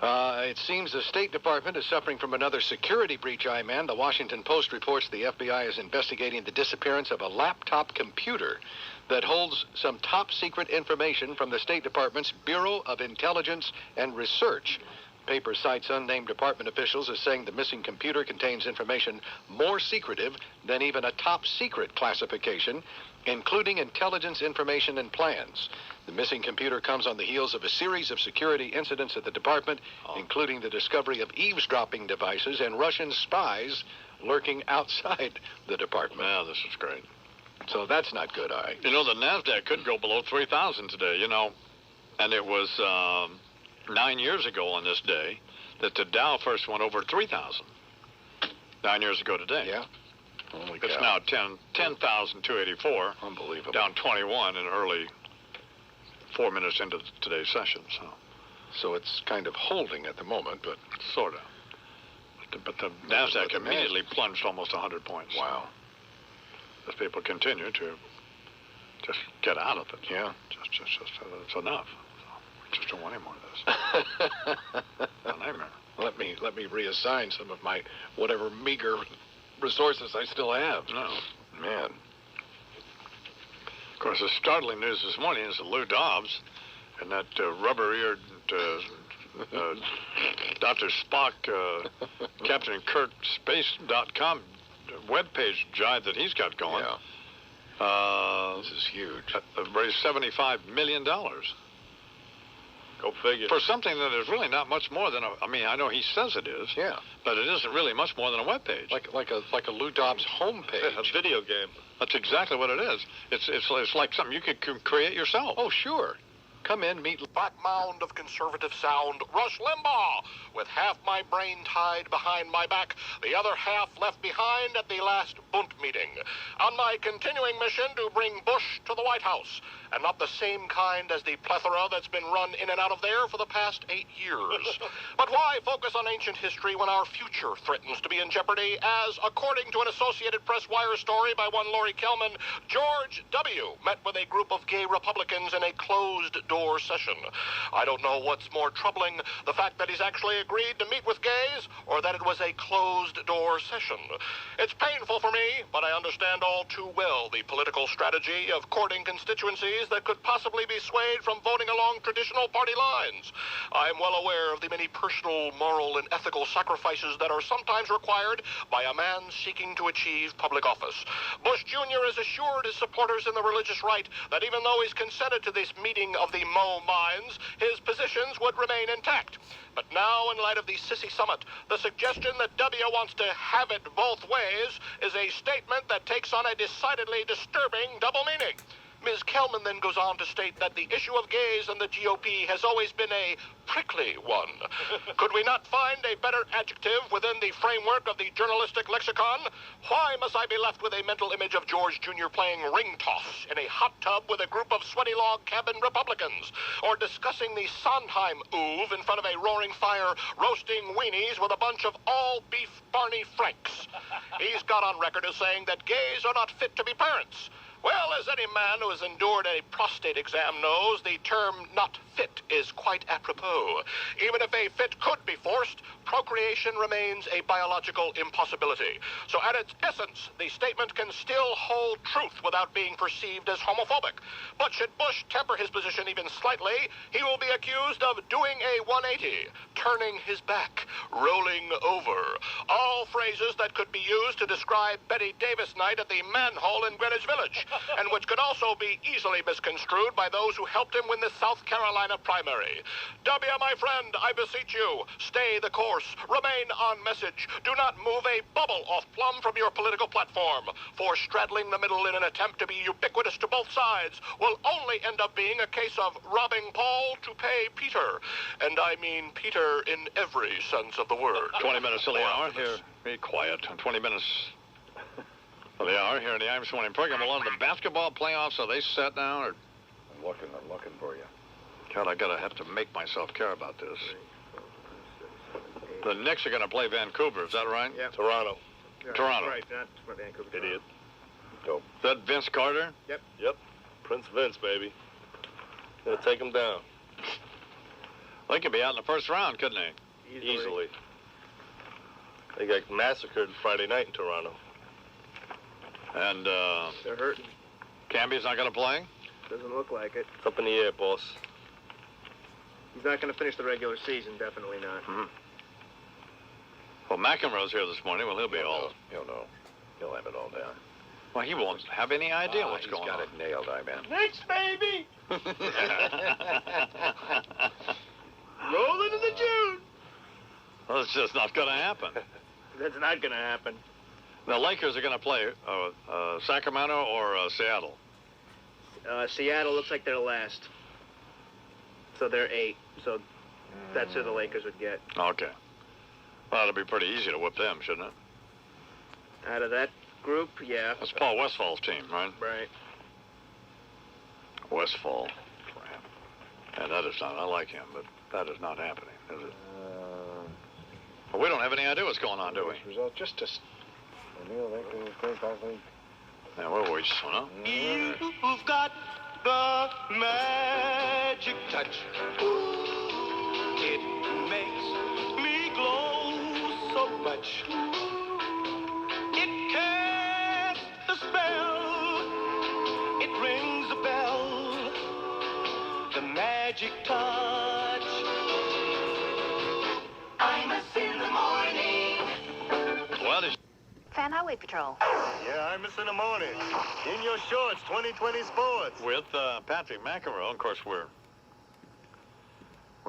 It seems the State Department is suffering from another security breach, I-Man. The Washington Post reports the FBI is investigating the disappearance of a laptop computer that holds some top-secret information from the State Department's Bureau of Intelligence and Research. The paper cites unnamed department officials as saying the missing computer contains information more secretive than even a top-secret classification, including intelligence information and plans. The missing computer comes on the heels of a series of security incidents at the department, including the discovery of eavesdropping devices and Russian spies lurking outside the department. Yeah, this is great. So that's not good, You know, the Nasdaq could go below 3,000 today, you know, and it was 9 years ago on this day that the Dow first went over 3,000. 9 years ago today. Yeah. It's now 10,284. Unbelievable. Down 21 in early 4 minutes into today's session. So it's kind of holding at the moment, but sort of. But the Nasdaq immediately plunged almost 100 points. Wow. As people continue to just get out of it. Yeah. Just it's enough. We just don't want any more of this. A nightmare. Let me reassign some of my whatever meager resources I still have. No. Man. Of course, the startling news this morning is that Lou Dobbs and that rubber-eared Dr. Spock, Captain Kirk Space.com webpage jive that he's got going. Yeah. This is huge. Raised $75 million. Go figure. For something that is really not much more than I mean, I know he says it is. Yeah. But it isn't really much more than a webpage. Like a Lou Dobbs homepage. A video game. That's exactly what it is. It's like something you could create yourself. Oh, sure. Come in, meet back mound of conservative sound, Rush Limbaugh, with half my brain tied behind my back, the other half left behind at the last Bund meeting, on my continuing mission to bring Bush to the White House, and not the same kind as the plethora that's been run in and out of there for the past 8 years. But why focus on ancient history when our future threatens to be in jeopardy, as, according to an Associated Press wire story by one Lori Kelman, George W. met with a group of gay Republicans in a closed closed-door session. I don't know what's more troubling, the fact that he's actually agreed to meet with gays, or that it was a closed-door session. It's painful for me, but I understand all too well the political strategy of courting constituencies that could possibly be swayed from voting along traditional party lines. I'm well aware of the many personal, moral, and ethical sacrifices that are sometimes required by a man seeking to achieve public office. Bush Jr. has assured his supporters in the religious right that even though he's consented to this meeting of the Mo minds, his positions would remain intact. But now, in light of the Sissy Summit, the suggestion that W wants to have it both ways is a statement that takes on a decidedly disturbing double meaning. Ms. Kelman then goes on to state that the issue of gays and the GOP has always been a prickly one. Could we not find a better adjective within the framework of the journalistic lexicon? Why must I be left with a mental image of George Jr. playing ring toss in a hot tub with a group of sweaty log cabin Republicans? Or discussing the Sondheim oeuvre in front of a roaring fire, roasting weenies with a bunch of all-beef Barney Franks? He's got on record as saying that gays are not fit to be parents. Well, as any man who has endured a prostate exam knows, the term not fit is quite apropos. Even if a fit could be forced, procreation remains a biological impossibility. So at its essence, the statement can still hold truth without being perceived as homophobic. But should Bush temper his position even slightly, he will be accused of doing a 180, turning his back, rolling over. All phrases that could be used to describe Betty Davis night at the manhole in Greenwich Village, and which could also be easily misconstrued by those who helped him win the South Carolina primary. W, my friend, I beseech you, stay the course, remain on message, do not move a bubble off plumb from your political platform, for straddling the middle in an attempt to be ubiquitous to both sides will only end up being a case of robbing Paul to pay Peter, and I mean Peter in every sense of the word. 20 minutes till the hour here. Be quiet. 20 minutes. Well, they are here in the Imus Morning program. Along the basketball playoffs, are they set now? Or... I'm looking for you. God, I have to make myself care about this. The Knicks are going to play Vancouver, is that right? Yeah. Toronto. Yeah, Toronto. Right, not Vancouver. Idiot. Dope. Is that Vince Carter? Yep. Prince Vince, baby. Gonna take him down. Well, he could be out in the first round, couldn't he? Easily. They got massacred Friday night in Toronto. And, they're hurting. Camby's not going to play? Doesn't look like it. It's up in the air, boss. He's not going to finish the regular season, definitely not. Mm-hmm. Well, McEnroe's here this morning. Well, he'll be all... He'll know. He'll have it all down. Well, he won't have any idea what's going on. He's got it nailed, I man. Knicks, baby! Roll into the June! Well, it's just not going to happen. That's not going to happen. The Lakers are going to play Sacramento or Seattle. Seattle looks like they're last. So they're 8. So that's who the Lakers would get. Okay. Well, it'll be pretty easy to whip them, shouldn't it? Out of that group, yeah. That's Paul Westfall's team, right? Right. Westfall. And that is not, I like him, but that is not happening, is it? Well, we don't have any idea what's going on, do we? Result just to... Yeah, we'll wait, huh? You've got the magic touch. It makes me glow so much. It casts a spell. It rings a bell. The magic touch. Imus in the morning. Well, it's... Fan Highway Patrol. Yeah, Imus in the morning. In your shorts, 2020 sports. With Patrick McEnroe, of course, we're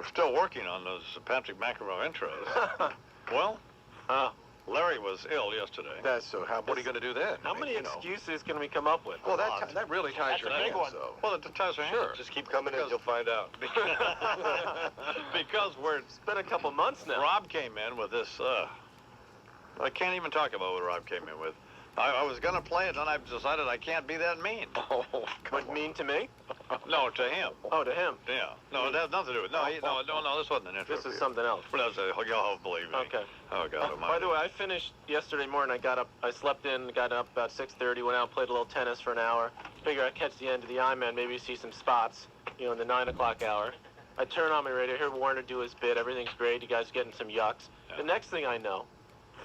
still working on those Patrick McEnroe intros. Well, Larry was ill yesterday. That's so. What are you going to do then? How many excuses can we come up with? Well, that really ties your hands, though. Well, it ties your hands. Sure. Just keep coming in, you'll find out. Because It's been a couple months now. Rob came in with this, I can't even talk about what Rob came in with. I was going to play it, and I decided I can't be that mean. Oh, but mean to me? No, to him. Oh, to him. Yeah. No, it has nothing to do with it. No, this wasn't an intro. This is something else. Well, y'all believe me. Okay. Oh, God. By the way, I finished yesterday morning. I slept in, got up about 6:30, went out, played a little tennis for an hour. Figure I'd catch the end of the Ironman, maybe see some spots. in the 9 o'clock hour. I turn on my radio, hear Warner do his bit. Everything's great. You guys are getting some yucks. Yeah. The next thing I know,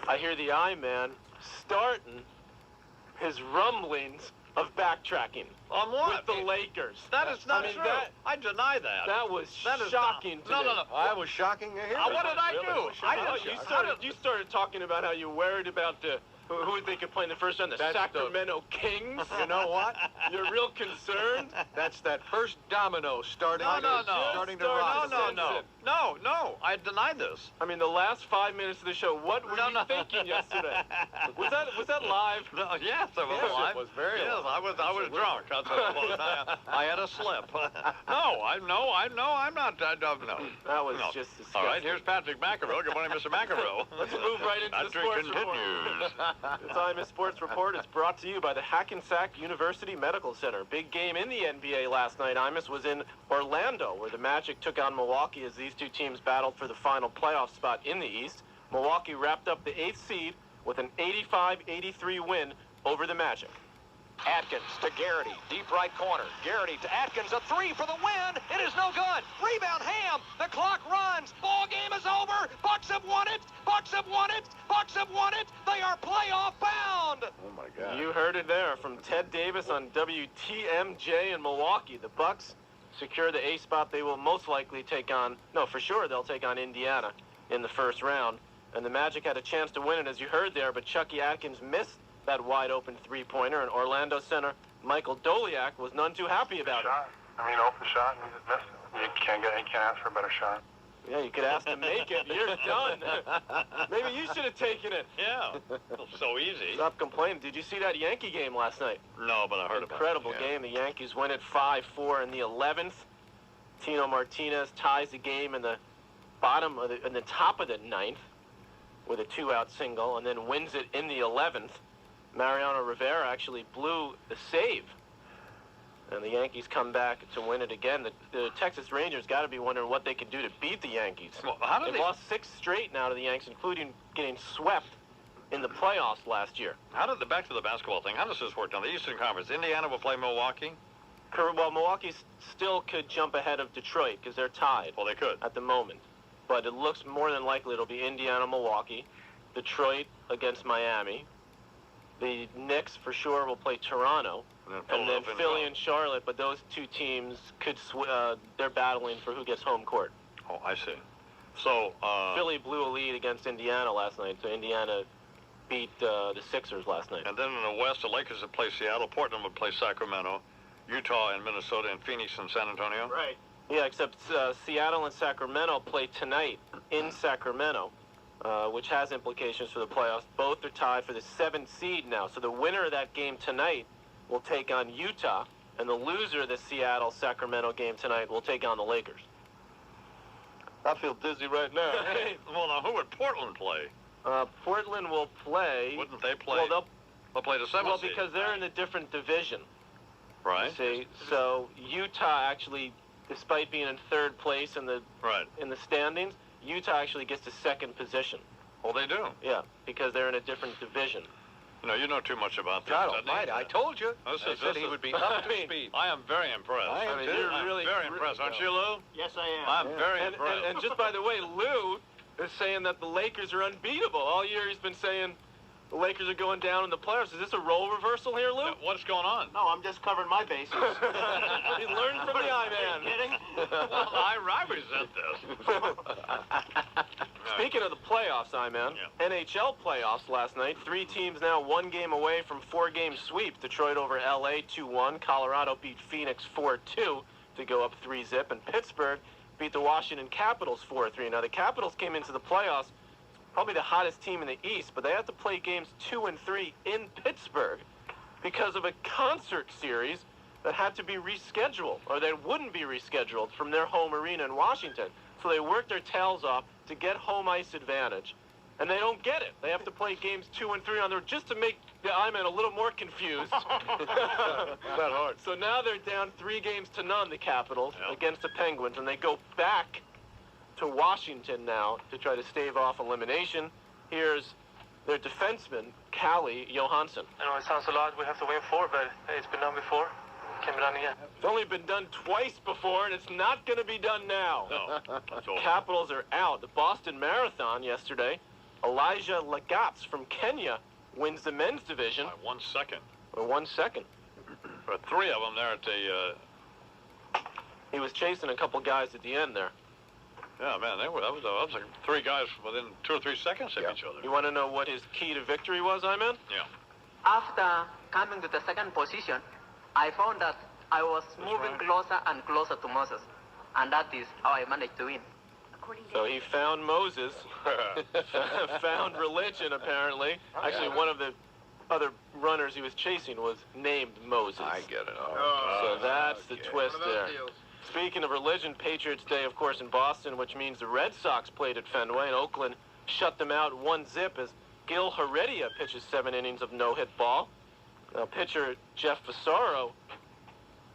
I hear the I-Man starting his rumblings of backtracking. On what? With the Lakers. That is not true. I deny that. That was shocking to me. No. I was shocking to hear. What did I do? You started talking about how you worried about who they could play in the first round, the Sacramento Kings. You know what? You're real concerned? That's that first domino starting to rise. No, I deny this. I mean, the last 5 minutes of the show, what were you thinking yesterday? Was that live? No, yes, it was live. It was very live. I was drunk. I had a slip. I'm not. No. That was just disgusting. All right, here's Patrick McEnroe. Good morning, Mr. McEnroe. Let's move right into the sports report. This Imus Sports Report is brought to you by the Hackensack University Medical Center. Big game in the NBA last night. Imus was in Orlando, where the Magic took on Milwaukee as these two teams battled for the final playoff spot in the East. Milwaukee wrapped up the 8th seed with an 85-83 win over the Magic. Atkins to Garrity, deep right corner. Garrity to Atkins, a three for the win. It is no good. Rebound, Ham. The clock runs. Ball game is over. Bucks have won it. Bucks have won it. Bucks have won it. They are playoff bound. Oh my God! You heard it there from Ted Davis on WTMJ in Milwaukee. The Bucks secure the A spot. They will most likely take on. No, for sure they'll take on Indiana in the first round. And the Magic had a chance to win it, as you heard there, but Chucky Atkins missed that wide-open three-pointer, and Orlando center Michael Doliak was none too happy about it. I mean, open shot, and he just missed it. You can't ask for a better shot. Yeah, you could ask to make it. You're done. Maybe you should have taken it. Yeah, so easy. Stop complaining. Did you see that Yankee game last night? No, but I heard about it. Incredible game. The Yankees win it 5-4 in the 11th. Tino Martinez ties the game in the top of the 9th with a 2-out single, and then wins it in the 11th. Mariano Rivera actually blew the save, and the Yankees come back to win it again. The Texas Rangers got to be wondering what they can do to beat the Yankees. Well, They've lost 6 straight now to the Yankees, including getting swept in the playoffs last year. Back to the basketball thing, how does this work now? The Eastern Conference, Indiana will play Milwaukee? Well, Milwaukee still could jump ahead of Detroit because they're tied. Well, they could. At the moment. But it looks more than likely it'll be Indiana, Milwaukee, Detroit against Miami. The Knicks, for sure, will play Toronto, and then Philly and Charlotte, but those two teams they're battling for who gets home court. Oh, I see. So, Philly blew a lead against Indiana last night, so Indiana beat the Sixers last night. And then in the West, the Lakers would play Seattle, Portland would play Sacramento, Utah and Minnesota, and Phoenix and San Antonio. Right. Yeah, except Seattle and Sacramento play tonight in Sacramento. Which has implications for the playoffs. Both are tied for the 7th seed now. So the winner of that game tonight will take on Utah, and the loser of the Seattle-Sacramento game tonight will take on the Lakers. I feel dizzy right now. Well, now who would Portland play? Portland will play. Wouldn't they play? Well, they'll play the 7th seed. Well, because they're in a different division. Right. See, so Utah actually, despite being in 3rd place in the standings, Utah actually gets to 2nd position. Well, they do. Yeah, because they're in a different division. You know too much about this. God almighty, I told you. I said he would be up to speed. I am very impressed. I'm very impressed. Aren't you, Lou? Yes, I am. I'm very impressed. And just by the way, Lou is saying that the Lakers are unbeatable. All year he's been saying the Lakers are going down in the playoffs. Is this a role reversal here, Lou? What's going on? No, I'm just covering my bases. He learned from the I-Man. Are you kidding? Well, I resent this. Speaking of the playoffs, I-Man, NHL playoffs last night. 3 teams now 1 game away from 4-game sweep. Detroit over LA 2-1. Colorado beat Phoenix 4-2 to go up 3-zip. And Pittsburgh beat the Washington Capitals 4-3. Now, the Capitals came into the playoffs probably the hottest team in the East, but they have to play games 2 and 3 in Pittsburgh because of a concert series that had to be rescheduled, or that wouldn't be rescheduled from their home arena in Washington. So they worked their tails off to get home ice advantage, and they don't get it. They have to play games 2 and 3 on there just to make the I-Man a little more confused. That hard. So now they're down 3-0, the Capitals, against the Penguins, and they go back to Washington now to try to stave off elimination. Here's their defenseman, Calle Johansson. I know it sounds a lot. We have to win 4, but it's been done before. Can't be done again. It's only been done twice before, and it's not going to be done now. No, that's all. Capitals are out. The Boston Marathon yesterday, Elijah Lagatz from Kenya wins the men's division. By 1 second. By 1 second. But 3 of them there at the... He was chasing a couple guys at the end there. Yeah, man, that was like 3 guys within 2 or 3 seconds of each other. You want to know what his key to victory was, Iman? Yeah. After coming to the second position, I found that I was moving closer and closer to Moses. And that is how I managed to win. So he found Moses, found religion, apparently. Actually, one of the other runners he was chasing was named Moses. I get it. So that's the twist there. Speaking of religion, Patriots Day, of course, in Boston, which means the Red Sox played at Fenway, and Oakland shut them out 1-0 as Gil Heredia pitches 7 innings of no-hit ball. Now, pitcher Jeff Fassaro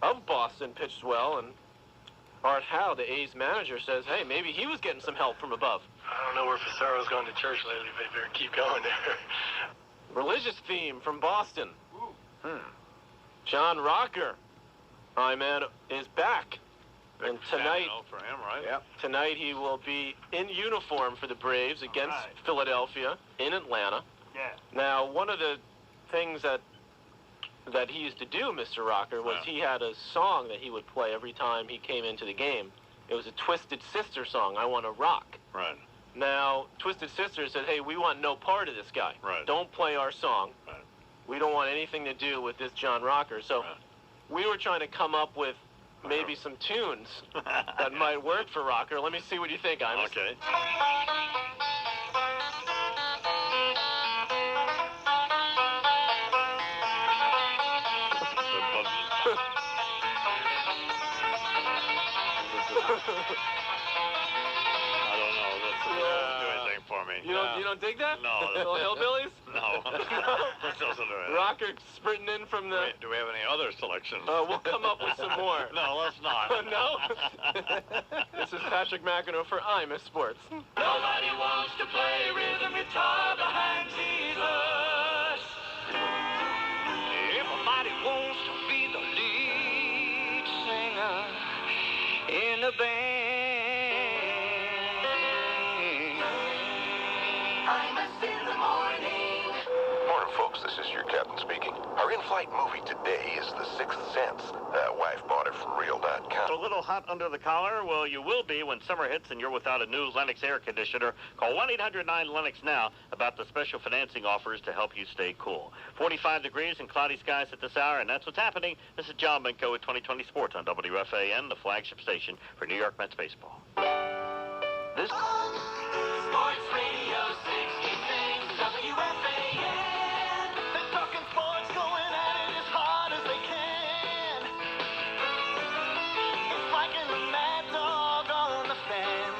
of Boston pitched well, and Art Howe, the A's manager, says, hey, maybe he was getting some help from above. I don't know where Fassaro's gone to church lately, but he better keep going there. Religious theme from Boston. John Rocker, Iman, is back. And tonight, for him, right? Yep. Tonight he will be in uniform for the Braves against Philadelphia in Atlanta. Yeah. Now, one of the things that he used to do, Mr. Rocker, was he had a song that he would play every time he came into the game. It was a Twisted Sister song, I Want to Rock. Right. Now, Twisted Sister said, hey, we want no part of this guy. Right. Don't play our song. Right. We don't want anything to do with this John Rocker. So we were trying to come up with maybe some tunes that might work for Rocker. Let me see what you think, Imus. Okay. I don't know. That's do anything for me. You don't dig that? No. Little hillbillies? No. That doesn't do it. Rocker sprinting in from the... Do we have any other selections? We'll come up with some more. No, let's not. No? This is Patrick McEnroe for Imus Sports. Nobody wants to play rhythm guitar behind Jesus. Everybody wants to be the lead singer in the band. Imus in the morning. Morning, folks. This is your captain speaking. Our in-flight movie today is The Sixth Sense. Wife bought it from Real.com. A little hot under the collar? Well, you will be when summer hits and you're without a new Lennox air conditioner. Call 1-800-9-LENNOX now about the special financing offers to help you stay cool. 45 degrees and cloudy skies at this hour, and that's what's happening. This is John Benko with 2020 Sports on WFAN, the flagship station for New York Mets baseball. This Sports Radio 66 WFAN. They're talking sports, going at it as hard as they can. It's like in the Mad Dog on the Fan.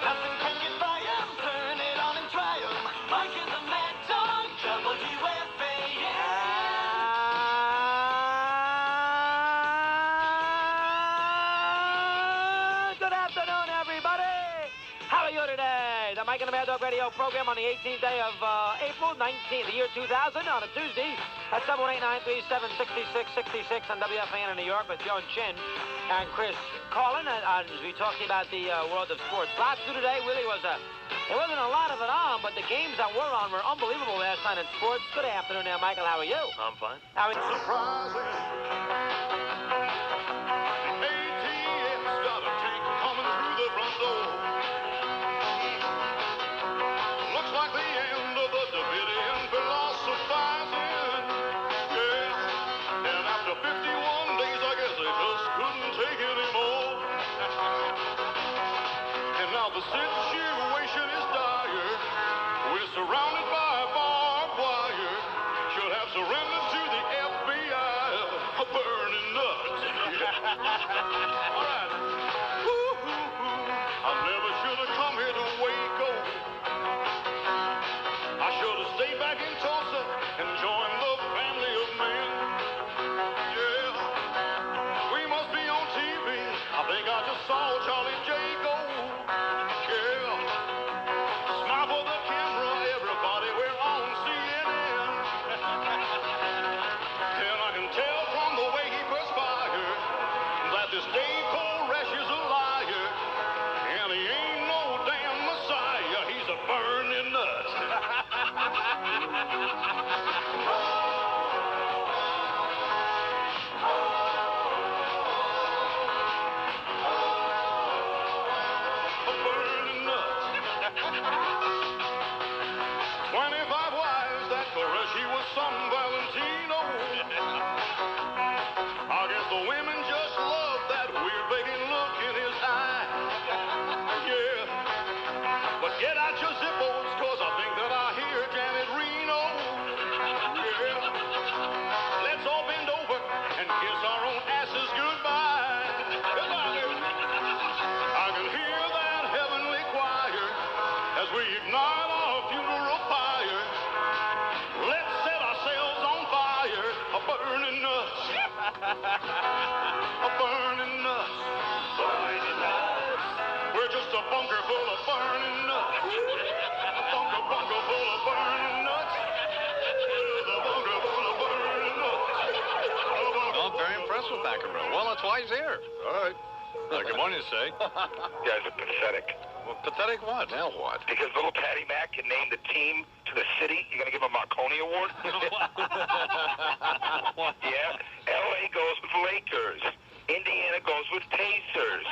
Nothing can get by 'em. Turn it on and try 'em. Like in the Mad Dog, WFAN. Good afternoon, everybody. How are you today? The Mike and the Mad Dog Radio program on the 18th day of April 19th, the year 2000, on a Tuesday at 718-937-6666 on WFAN in New York with Joe and Chin and Chris Collin. As we talking about the world of sports. Lots to do today. Really was there wasn't a lot of it on, but the games that were on were unbelievable last night in sports. Good afternoon now, Michael. How are you? I'm fine. How are you? ATM's got a tank coming through the front door. Looks like the end of the Davidian philosophizing. Yeah, and after 51 days, I guess they just couldn't take it anymore. And now the situation is dire. We're surrounded by barbed wire. Should have surrendered to the FBI. Burning nuts. All right. I never should have come here to Waco. I should have stayed back in Tulsa and joined the family of men. Yeah. We must be on TV. I think I just saw Charlie J. go. Yeah. Smile for the camera, everybody. We're on CNN. 25 wives that caress you with some Valentino. I guess the women just love that weird begging look in his eye. Yeah. But get out your zippos, cause I think that I hear Janet Reno. Yeah. Let's all bend over and kiss our own asses goodbye. Goodbye, baby. I can hear that heavenly choir as we ignite our funeral fire. Let's set ourselves on fire, a burning nuts. A burning nuts. Burning nuts. We're just a bunker full of burning nuts. A bunker full of burning nuts. A bunker full of burning nuts. Oh, very impressed with McEnroe. Well, that's why he's here. All right. Good morning, say. You guys are pathetic. Well, pathetic what? Now what? Because little Patty Mac can name the team to the city, you're going to give him a Marconi Award? Yeah. L.A. goes with Lakers. Indiana goes with Pacers.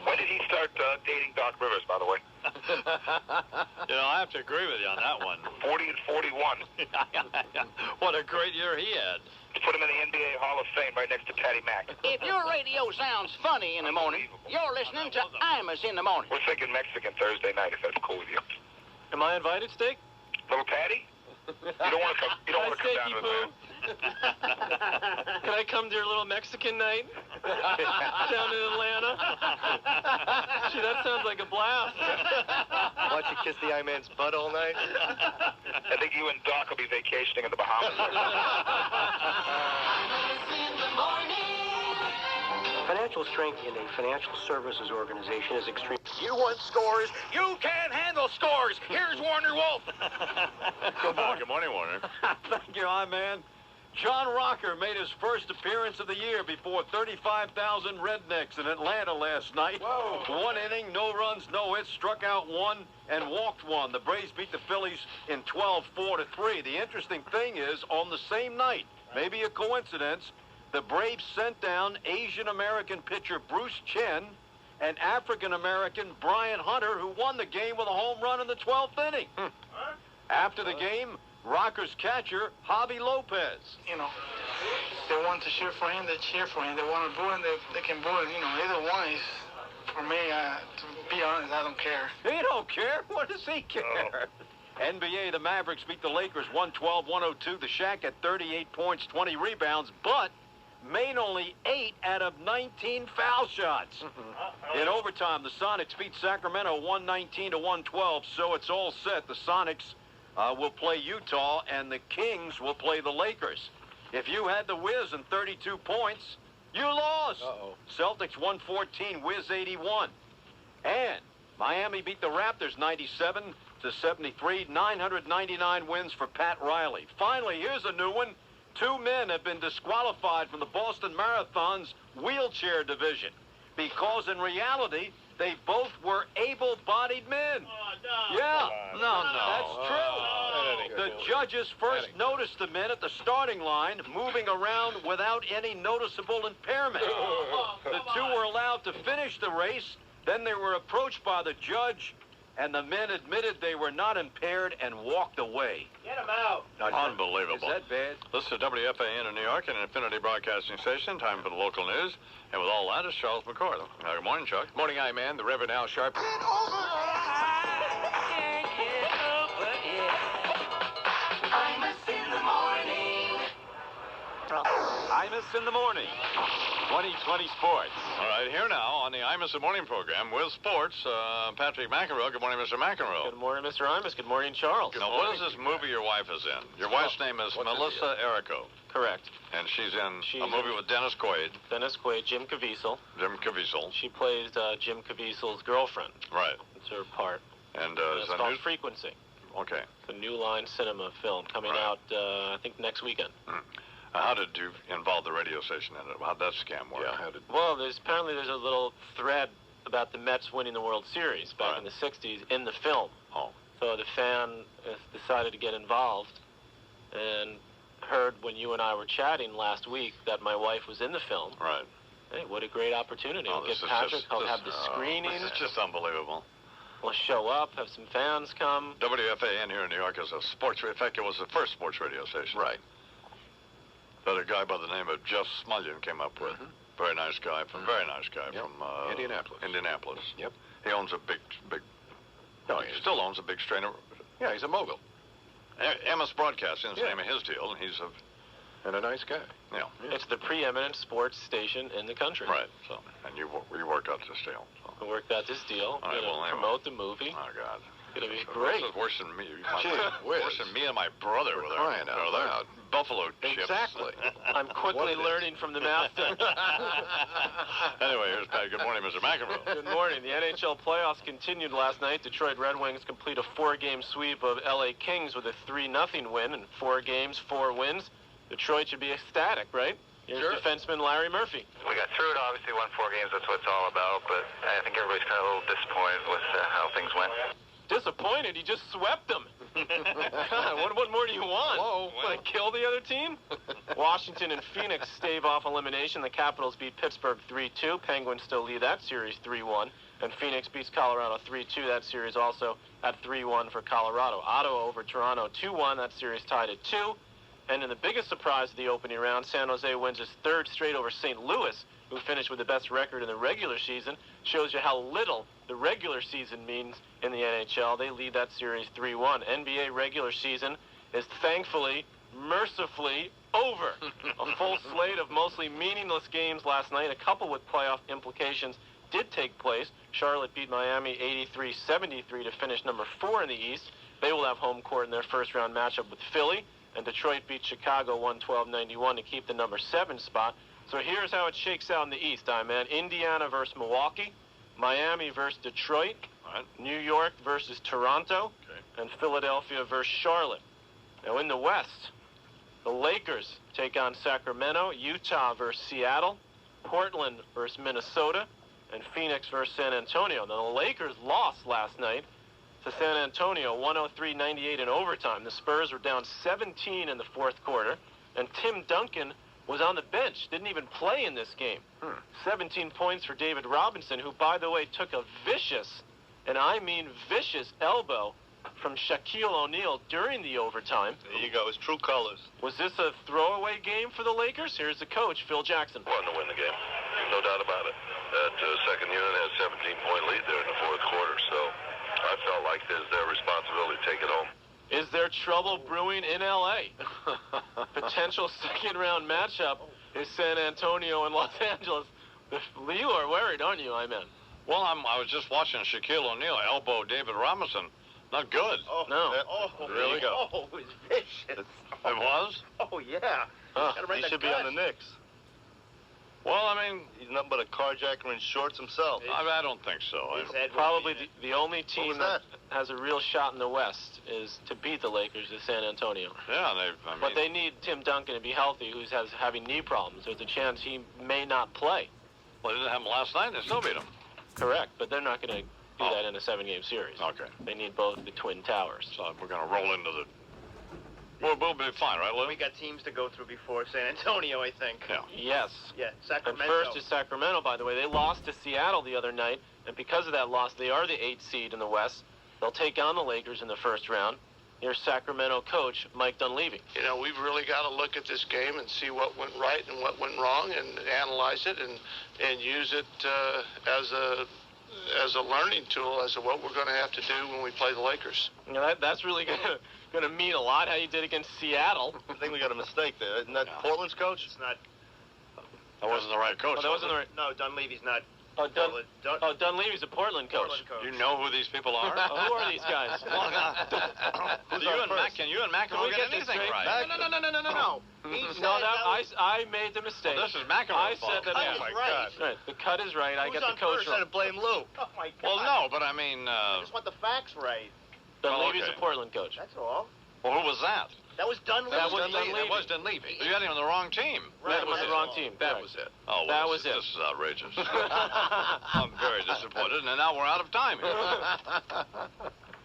When did he start dating Doc Rivers, by the way? You know, I have to agree with you on that one. 40 and 41. What a great year he had. Put him in the NBA Hall of Fame right next to Patty Mac. If your radio sounds funny in the morning, you're listening to Imus in the morning. We're thinking Mexican Thursday night, if that's cool with you. Am I invited, Steak? Little Patty? You don't want to come. You don't want to come down to the van. Can I come to your little Mexican night down in Atlanta? Gee, that sounds like a blast. Watch you kiss the I-Man's butt all night? I think you and Doc will be vacationing in the Bahamas. Financial strength in a financial services organization is extreme. You want scores? You can't handle scores. Here's Warner Wolf. Good morning, Warner. Thank you, man. John Rocker made his first appearance of the year before 35,000 rednecks in Atlanta last night. Whoa. 1 inning, no runs, no hits, struck out 1 and walked 1. The Braves beat the Phillies in 12-4-3. The interesting thing is, on the same night, maybe a coincidence, the Braves sent down Asian-American pitcher Bruce Chen and African-American Brian Hunter, who won the game with a home run in the 12th inning. After the game, Rocker's catcher, Javi Lopez. You know, they want to cheer for him, they cheer for him. They want to boo him, they can boo him. You know, either one is, for me, to be honest, I don't care. He don't care? What does he care? NBA, the Mavericks beat the Lakers 112-102. The Shaq at 38 points, 20 rebounds, but made only 8 out of 19 foul shots. In overtime, the Sonics beat Sacramento 119-112, so it's all set. The Sonics will play Utah, and the Kings will play the Lakers. If you had the Wiz and 32 points, you lost. Celtics 114, Wiz 81. And Miami beat the Raptors 97-73, 999 wins for Pat Riley. Finally, here's a new one. 2 men have been disqualified from the Boston Marathon's wheelchair division because in reality, they both were able-bodied men. Yeah, that's true. The judges first noticed the men at the starting line moving around without any noticeable impairment. The 2 were allowed to finish the race. Then they were approached by the judge, and the men admitted they were not impaired and walked away. Get him out. Unbelievable. Is that bad? This is WFAN in New York and Infinity Broadcasting Station. Time for the local news. And with all that is Charles McCord. Good morning, Chuck. Morning, I-Man. The Reverend Al Sharp. Imus in the morning. 2020 sports. All right, here now on the Imus in the Morning program with sports, Patrick McEnroe. Good morning, Mr. McEnroe. Good morning, Mr. Imus. Good morning, Charles. Now, what is this movie your wife is in? Your wife's name is Melissa Errico. Correct. And she's in a movie with Dennis Quaid. Dennis Quaid, Jim Caviezel. Jim Caviezel. She plays Jim Caviezel's girlfriend. Right. It's her part. And it's called Frequency. Okay. The New Line Cinema film coming out, I think, next weekend. How did you involve the radio station in it? How'd that scam work? Yeah. Well, apparently there's a little thread about the Mets winning the World Series back in the 60s in the film. So the fan decided to get involved and heard when you and I were chatting last week that my wife was in the film. Right. Hey, what a great opportunity. Oh, We'll get Patrick, I'll have the screening. This is just unbelievable. We'll show up, have some fans come. WFAN here in New York is a sports. In fact, it was the first sports radio station. Right. That a guy by the name of Jeff Smullion came up with. Very nice guy from Indianapolis. Yep. He owns a big. No, he still owns a big strain of. Yeah, he's a mogul. Amos Broadcasting is the name of his deal, and he's a nice guy. Yeah. It's the preeminent sports station in the country. Right. So, and you worked out this deal. So. We worked out this deal. All right, well, promote the movie. Oh God. It's gonna be So great. This is worse than me. Gee Worse than me and my brother with crying out our loud. buffalo chips. Exactly. I'm quickly learning from the master. Anyway, here's Pat. Good morning, Mr. McEnroe. Good morning. The NHL playoffs continued last night. Detroit Red Wings complete a 4-game sweep of LA Kings with a 3-0 win in 4 games, 4 wins. Detroit should be ecstatic, right? Here's defenseman Larry Murphy. We got through it, obviously, won 4 games. That's what it's all about. But I think everybody's kind of a little disappointed with how things went. Disappointed? He just swept them. God, what more do you want? Whoa. Want to kill the other team? Washington and Phoenix stave off elimination. The Capitals beat Pittsburgh 3-2. Penguins still lead that series 3-1. And Phoenix beats Colorado 3-2. That series also at 3-1 for Colorado. Ottawa over Toronto 2-1. That series tied at 2. And in the biggest surprise of the opening round, San Jose wins his 3rd straight over St. Louis, who finished with the best record in the regular season. Shows you how little the regular season means in the NHL. They lead that series 3-1. NBA regular season is thankfully, mercifully over. A full slate of mostly meaningless games last night, a couple with playoff implications, did take place. Charlotte beat Miami 83-73 to finish number 4 in the East. They will have home court in their first-round matchup with Philly. And Detroit beat Chicago 112-91 to keep the number 7 spot. So here's how it shakes out in the East, man. Indiana versus Milwaukee, Miami versus Detroit, New York versus Toronto, and Philadelphia versus Charlotte. Now in the West, the Lakers take on Sacramento, Utah versus Seattle, Portland versus Minnesota, and Phoenix versus San Antonio. Now the Lakers lost last night to San Antonio, 103-98 in overtime. The Spurs were down 17 in the 4th quarter, and Tim Duncan was on the bench, didn't even play in this game. 17 points for David Robinson, who, by the way, took a vicious, and I mean vicious, elbow from Shaquille O'Neal during the overtime. There you go, his true colors. Was this a throwaway game for the Lakers? Here's the coach, Phil Jackson. Wanted to win the game, no doubt about it. That second unit had a 17-point lead there in the 4th quarter, so I felt like there's their responsibility to take it home. Is there trouble brewing in L.A.? Potential second-round matchup is San Antonio and Los Angeles. You are worried, aren't you, I-Man? Well, I was just watching Shaquille O'Neal elbow David Robinson. Not good. Oh, no. There you go. Oh, it was vicious. It was? Oh, yeah. He should be on the Knicks. Well, I mean, he's nothing but a carjacker in shorts himself. I don't think so. Probably the only team that has a real shot in the West is to beat the Lakers is San Antonio. Yeah, but they need Tim Duncan to be healthy, who's having knee problems. There's a chance he may not play. Well, it didn't happen last night. They still beat him. Correct, but they're not going to do that in a 7-game series. Okay. They need both the Twin Towers. So we're going to roll into the... We'll be fine, right, Lou? We got teams to go through before San Antonio, I think. Yeah. Yes. Yeah, Sacramento. And first is Sacramento, by the way. They lost to Seattle the other night, and because of that loss, they are the 8th seed in the West. They'll take on the Lakers in the first round. Here's Sacramento coach Mike Dunleavy. You know, we've really got to look at this game and see what went right and what went wrong and analyze it and use it as a learning tool as to what we're going to have to do when we play the Lakers. You know, that's really going to mean a lot how you did against Seattle. I think we got a mistake there. Isn't that Portland's coach? It's not. That wasn't the right coach. Oh, that wasn't the right. No, Dunleavy's not. Dunleavy's a Portland coach. You know who these people are? Who are these guys? Can you and Mac don't get anything right? No. I made the mistake. Well, this is McEnroe's fault. I said that. Oh my God. Right. The cut is right. I Who's got the coach trying right. to blame Lou? Oh my God. Well, no, but I mean... I just want the facts right. Dunleavy's a Portland coach. That's all. Well, who was that? That was Dunleavy. That was Dunleavy. That was Dunleavy. You had him on the wrong team. Right, that was the wrong team. That was it. Oh, well, that was it. This is outrageous. I'm very disappointed, and now we're out of time here.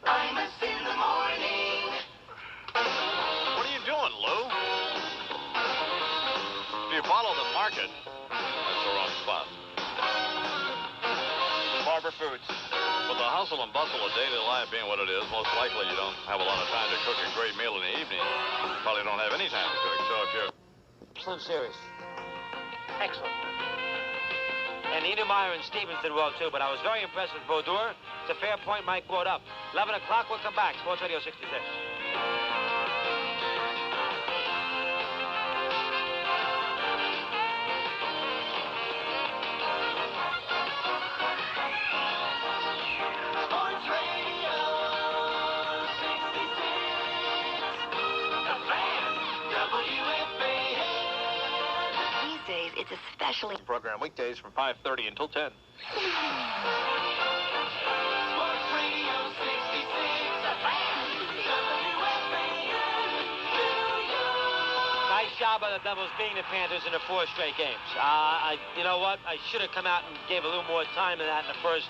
Imus in the morning. What are you doing, Lou? If you follow the market, that's the wrong spot. Barber Foods. With the hustle and bustle of daily life being what it is, most likely you don't have a lot of time to cook a great meal in the evening. You probably don't have any time to cook. So if you're... Excellent series. Excellent. And Niedemeyer and Stevens did well, too, but I was very impressed with Brodeur. It's a fair point Mike brought up. 11 o'clock, we'll come back. Sports Radio 66. It's especially program weekdays from 5:30 until 10. Nice job by the Devils beating the Panthers in the 4 straight games. You know what? I should have come out and gave a little more time than that in the first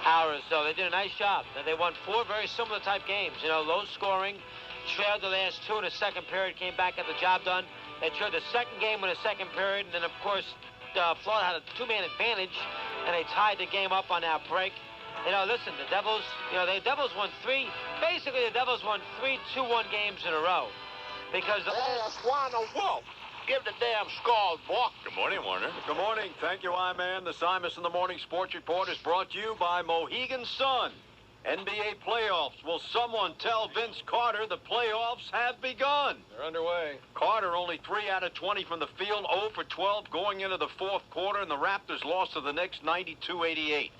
hour or so. They did a nice job. They won 4 very similar type games. You know, low scoring, trailed the last 2 in the second period, came back, got the job done. They trailed the second game in the second period, and then, of course, Florida had a 2-man advantage, and they tied the game up on that break. You know, listen, the Devils, the Devils won 3 2-1 games in a row. Because the... Wolf. Give the damn squad, boy. Good morning, Warner. Good morning. Thank you, I-Man. The Simus in the Morning Sports Report is brought to you by Mohegan Sun. NBA playoffs. Will someone tell Vince Carter the playoffs have begun? They're underway. Carter only 3 out of 20 from the field, 0 for 12 going into the fourth quarter, and the Raptors lost to the Knicks 92-88.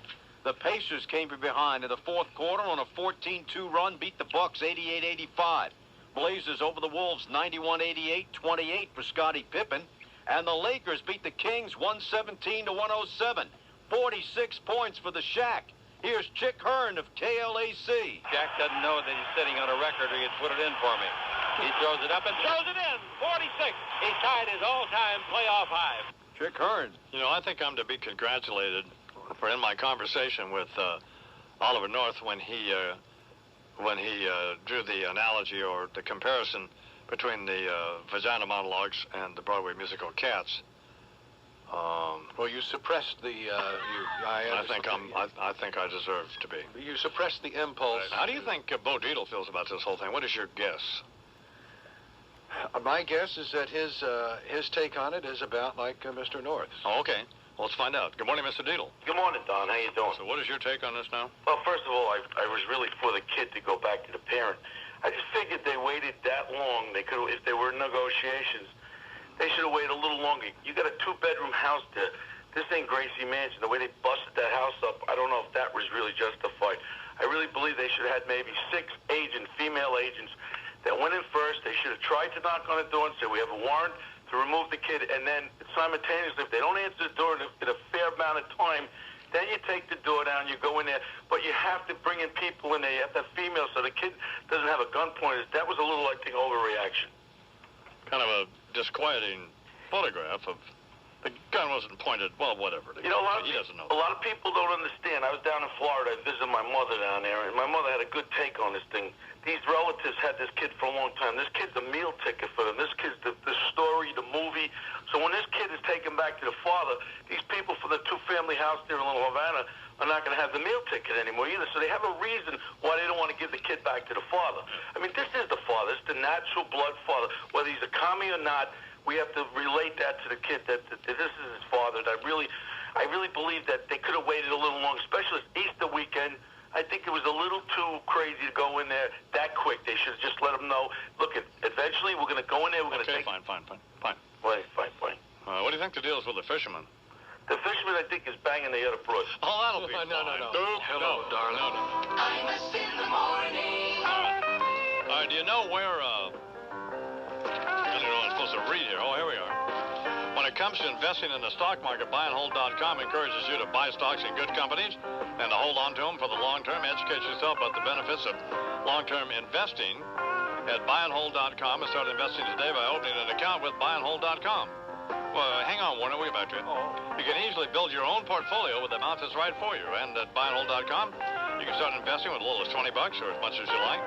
The Pacers came from behind in the fourth quarter on a 14-2 run, beat the Bucks 88-85. Blazers over the Wolves 91-88, 28 for Scottie Pippen. And the Lakers beat the Kings 117-107. 46 points for the Shaq. Here's Chick Hearn of KLAC. Jack doesn't know that he's sitting on a record or he'd put it in for me. He throws it up and throws it in. 46. He's tied his all-time playoff high. Chick Hearn. You know, I think I'm to be congratulated for in my conversation with Oliver North when he drew the analogy or the comparison between the vagina monologues and the Broadway musical Cats. Well, you suppressed the. I think I deserve to be. You suppressed the impulse. How do you think Bo Dietl feels about this whole thing? What is your guess? My guess is that his take on it is about like Mr. North. Oh, okay. Well, let's find out. Good morning, Mr. Dietl. Good morning, Don. How you doing? So what is your take on this now? Well, first of all, I was really for the kid to go back to the parent. I just figured they waited that long. They could, if there were negotiations, they should have waited a little longer. You got a 2-bedroom house there. This ain't Gracie Mansion. The way they busted that house up, I don't know if that was really justified. I really believe they should have had maybe 6 female agents that went in first. They should have tried to knock on the door and say, we have a warrant to remove the kid. And then simultaneously, if they don't answer the door in a fair amount of time, then you take the door down, you go in there. But you have to bring in people in there. You have to have females so the kid doesn't have a gun pointed. That was a little, I think, overreaction. Kind of a disquieting photograph of the gun wasn't pointed. Well, whatever. You know, he doesn't know. A lot of people don't understand. I was down in Florida. I visited my mother down there, and my mother had a good take on this thing. These relatives had this kid for a long time. This kid's a meal ticket for them. This kid's the story, the movie. So when this kid is taken back to the father, these people from the 2-family house there in Little Havana are not going to have the meal ticket anymore either. So they have a reason why they don't want to give the kid back to the father. I mean, this is the father. It's the natural blood father. Whether he's a commie or not, we have to relate that to the kid that this is his father. And I really believe that they could have waited a little long, especially Easter weekend. I think it was a little too crazy to go in there that quick. They should have just let them know, look, eventually we're going to go in there. We're going to take... Fine. Fine. What do you think the deal is with the fisherman? The fisherman, I think, is banging the other brush. Oh, that'll be fine. No. Hello, darling. Imus in the morning. All right, do you know where... I don't know what I'm supposed to read here. Oh, here we are. When it comes to investing in the stock market, buyandhold.com encourages you to buy stocks in good companies and to hold on to them for the long term. Educate yourself about the benefits of long-term investing at buyandhold.com and start investing today by opening an account with buyandhold.com. Well, hang on, Warner. We'll get back to it. You can easily build your own portfolio with the amount that's right for you. And at buyandhold.com, you can start investing with as little as $20 or as much as you like,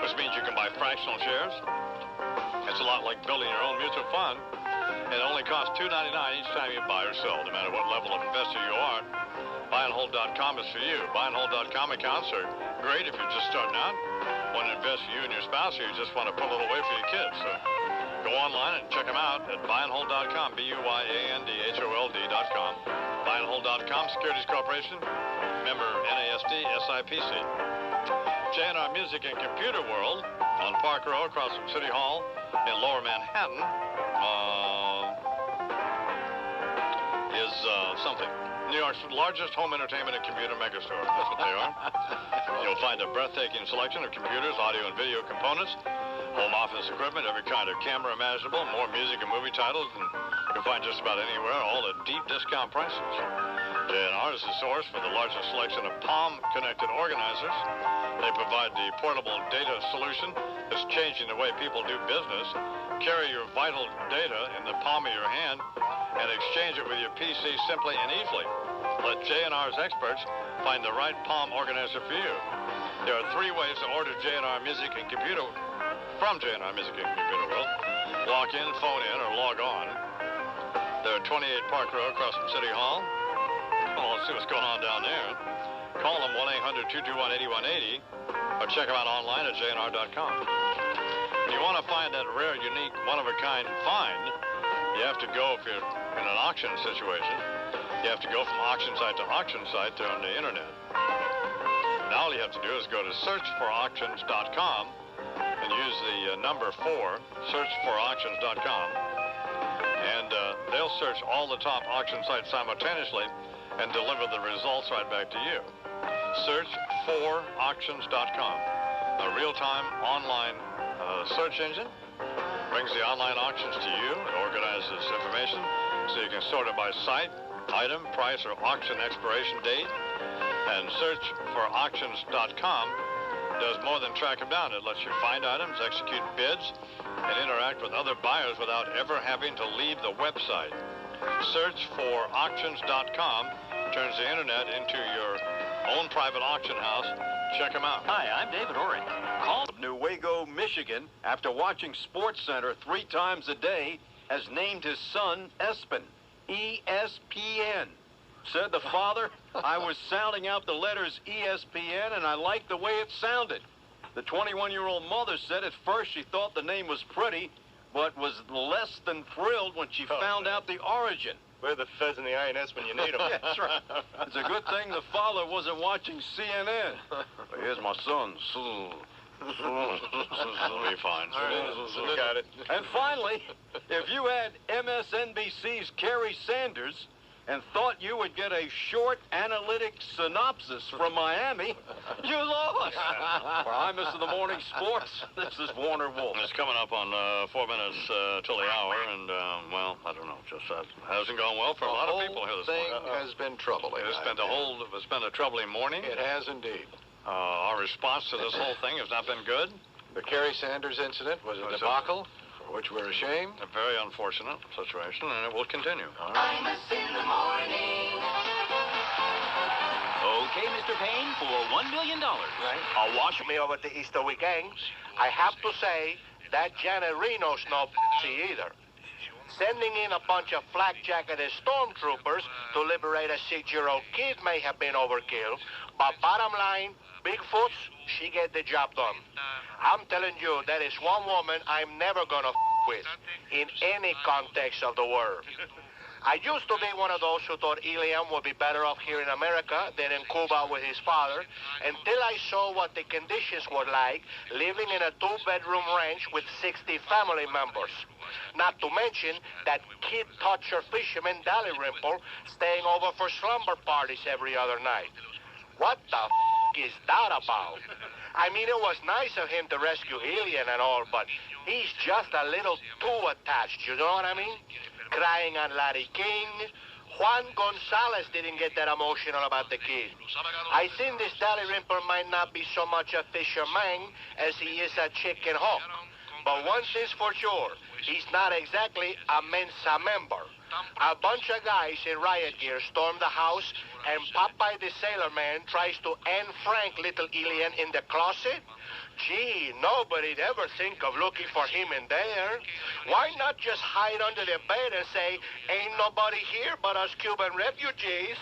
which means you can buy fractional shares. It's a lot like building your own mutual fund. It only costs $2.99 each time you buy or sell, no matter what level of investor you are. Buyandhold.com is for you. Buyandhold.com accounts are great if you're just starting out, want to invest for you and your spouse, or you just want to put a little away for your kids. So go online and check them out at buyandhold.com, BUYANDHOLD.com. Buyandhold.com, Securities Corporation, member NASD, SIPC. J&R Music and Computer World on Park Row across from City Hall in Lower Manhattan is something. New York's largest home entertainment and computer megastore. That's what they are. You'll find a breathtaking selection of computers, audio and video components, home office equipment, every kind of camera imaginable, more music and movie titles, and you'll find just about anywhere, all at deep discount prices. J&R is the source for the largest selection of Palm-connected organizers. They provide the portable data solution that's changing the way people do business. Carry your vital data in the palm of your hand and exchange it with your PC simply and easily. Let J&R's experts find the right Palm organizer for you. There are 3 ways to order J&R Music and Computer from J&R Music and Computer World. Walk in, phone in, or log on. They're at 28 Park Row across from City Hall. Well, let's see what's going on down there. Call them 1-800-221-8180 or check them out online at jnr.com. If you want to find that rare, unique, one-of-a-kind find, you have to go, if you're in an auction situation, you have to go from auction site to auction site on the internet. Now all you have to do is go to searchforauctions.com and use the number 4, searchforauctions.com, and they'll search all the top auction sites simultaneously and deliver the results right back to you. Searchforauctions.com, a real-time online search engine. Brings the online auctions to you. It organizes information so you can sort it by site, item, price, or auction expiration date. And searchforauctions.com does more than track them down. It lets you find items, execute bids, and interact with other buyers without ever having to leave the website. Searchforauctions.com turns the internet into your own private auction house. Check them out. Hi, I'm David Ory. Call Newaygo, Michigan, after watching SportsCenter 3 times a day, has named his son Espen, ESPN. Said the father, I was sounding out the letters ESPN, and I liked the way it sounded. The 21-year-old mother said at first she thought the name was pretty, but was less than thrilled when she found out the origin. We're the fez in the INS when you need them. Yeah, that's right. It's a good thing the father wasn't watching CNN. Here's my son. It'll be fine. Got it. And finally, if you had MSNBC's Kerry Sanders and thought you would get a short analytic synopsis from Miami, you lost. For Imus of the Morning Sports, this is Warner Wolf. It's coming up on 4 minutes till the hour, and, well, I don't know, just hasn't gone well for a lot of people here this morning. The whole thing has been troubling. It's been a troubling morning. It has indeed. Our response to this whole thing has not been good. The Kerry Sanders incident was a debacle, for which we're ashamed. A very unfortunate situation, and it will continue. Imus in the morning. Okay, Mr. Payne, for $1 million. Right. Watch me over the Easter weekend. I have to say, that Janet Reno's no p***y either. Sending in a bunch of flak-jacketed stormtroopers to liberate a 6-year-old kid may have been overkill, but bottom line, Bigfoots, she get the job done. I'm telling you, that is one woman I'm never gonna with in any context of the word. I used to be one of those who thought Eliam would be better off here in America than in Cuba with his father, until I saw what the conditions were like living in a 2-bedroom ranch with 60 family members. Not to mention that kid-toucher fisherman Dalrymple staying over for slumber parties every other night. What the is that about? I mean, it was nice of him to rescue Elian and all, but he's just a little too attached, you know what I mean? Crying on Larry King. Juan Gonzalez didn't get that emotional about the kid. I think this Dalrymple might not be so much a fisherman as he is a chicken hawk. But one thing's for sure, he's not exactly a Mensa member. A bunch of guys in riot gear storm the house, and Popeye the Sailor Man tries to end Frank Little Elian in the closet. Gee, nobody'd ever think of looking for him in there. Why not just hide under the bed and say, ain't nobody here but us Cuban refugees?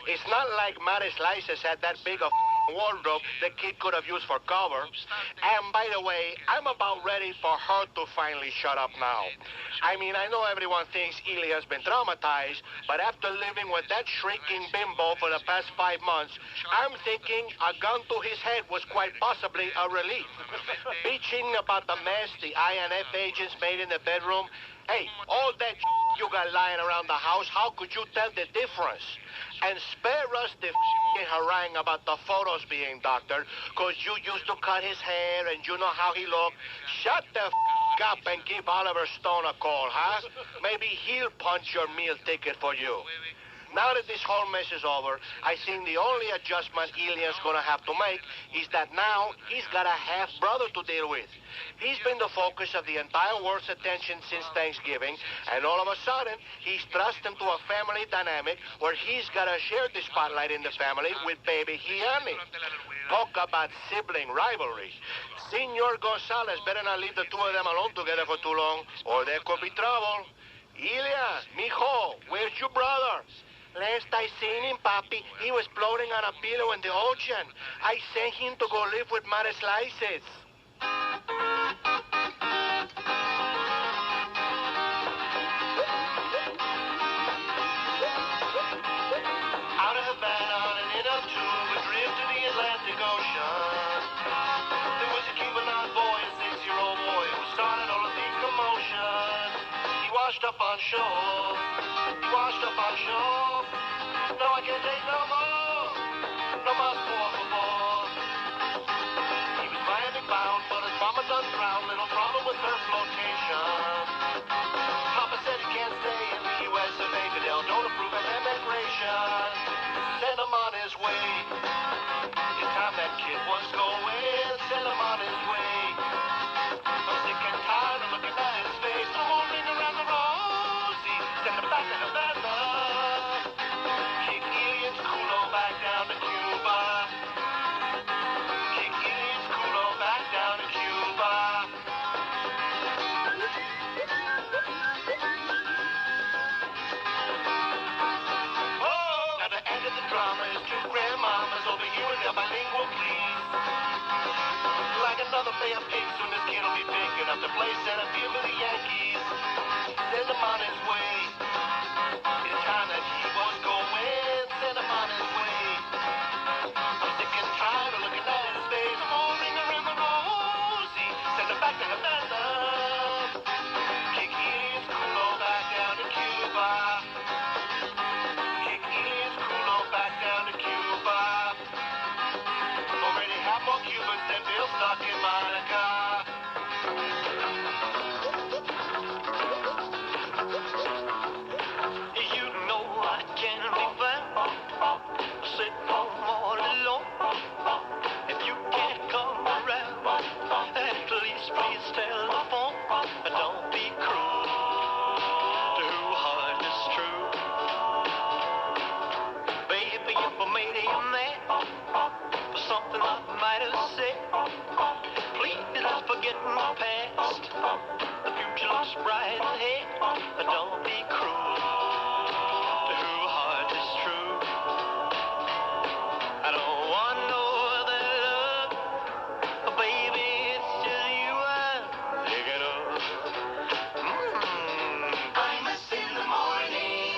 It's not like Matty Slices had that big a wardrobe the kid could have used for cover. And by the way, I'm about ready for her to finally shut up now. I mean, I know everyone thinks Ilya's been traumatized, but after living with that shrieking bimbo for the past 5 months, I'm thinking a gun to his head was quite possibly a relief. Bitching about the mess the INF agents made in the bedroom. Hey, all that you got lying around the house, how could you tell the difference? And spare us the harangue about the photos being doctored, because you used to cut his hair and you know how he looked. Shut the up and give Oliver Stone a call, huh? Maybe he'll punch your meal ticket for you. Now that this whole mess is over, I think the only adjustment Ilya's gonna have to make is that now he's got a half-brother to deal with. He's been the focus of the entire world's attention since Thanksgiving, and all of a sudden, he's thrust into a family dynamic where he's gotta share the spotlight in the family with baby Gianni. Talk about sibling rivalry. Senor Gonzalez better not leave the two of them alone together for too long, or there could be trouble. Ilya, mijo, where's your brother? Last I seen him, Papi, he was floating on a pillow in the ocean. I sent him to go live with Matty Slices. Out of Havana on an in-up-two, we drift to the Atlantic Ocean. There was a Cuban boy, a 6-year-old boy, who started all of the commotion. He washed up on shore. He washed up on shore. No, I can't take no more. No más, por favor. He was Miami bound, but his mama done drowned. Little problem with her flotation. Papa said he can't stay in the U.S. of A, but don't approve of immigration. Send him on his way. It's time that kid was going. Send him on his way. I'm sick and tired of looking at his face. No more ring around the rosy. Send him back to Havana. Kick Ilya's culo back down to Cuba. Kick Ilya's culo back down to Cuba. Oh, now the end of the drama is two grandmamas over here in their bilingual please. Like another bay of pigs, soon this kid'll be big enough to play center field for the Yankees. Send him on his way. It's time that he was going. Send him on his way. I'm sick and tired of looking at his face. I'm all ring around the rosy. Send him back to Havana. Kick Ilya's culo back down to Cuba. Kick Ilya's culo back down to Cuba. Already have more Cubans than Bill stuck in Monica. You know I can't be found sitting home all alone. If you can't come around, at least please telephone. Don't be cruel to who heart is true. Baby, if I made you mad for something I might have said, please forget my past. The future looks bright ahead. Don't be cruel to who heart is true. I don't want no other love, baby. It's just you I'm thinking of. Imus in the morning.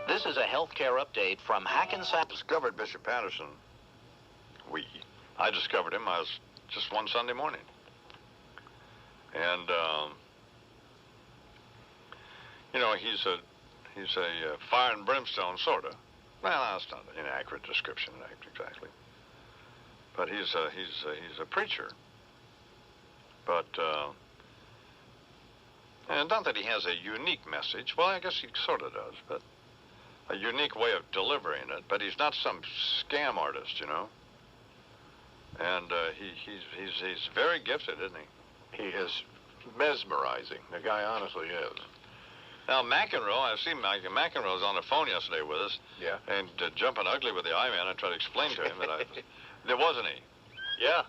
This is a healthcare update from Hackensack. Discovered Bishop Patterson. I discovered him. I was just one Sunday morning. And, you know, he's a fire and brimstone, sort of. Well, that's not an inaccurate description, exactly. But he's a preacher. But, and not that he has a unique message. Well, I guess he sort of does, but a unique way of delivering it. But he's not some scam artist, you know. And he's very gifted, isn't he? He is mesmerizing. The guy honestly is. Now, McEnroe, I've seen McEnroe was on the phone yesterday with us. Yeah. And jumping ugly with the I-man, I tried to explain to him that there wasn't he. Yeah.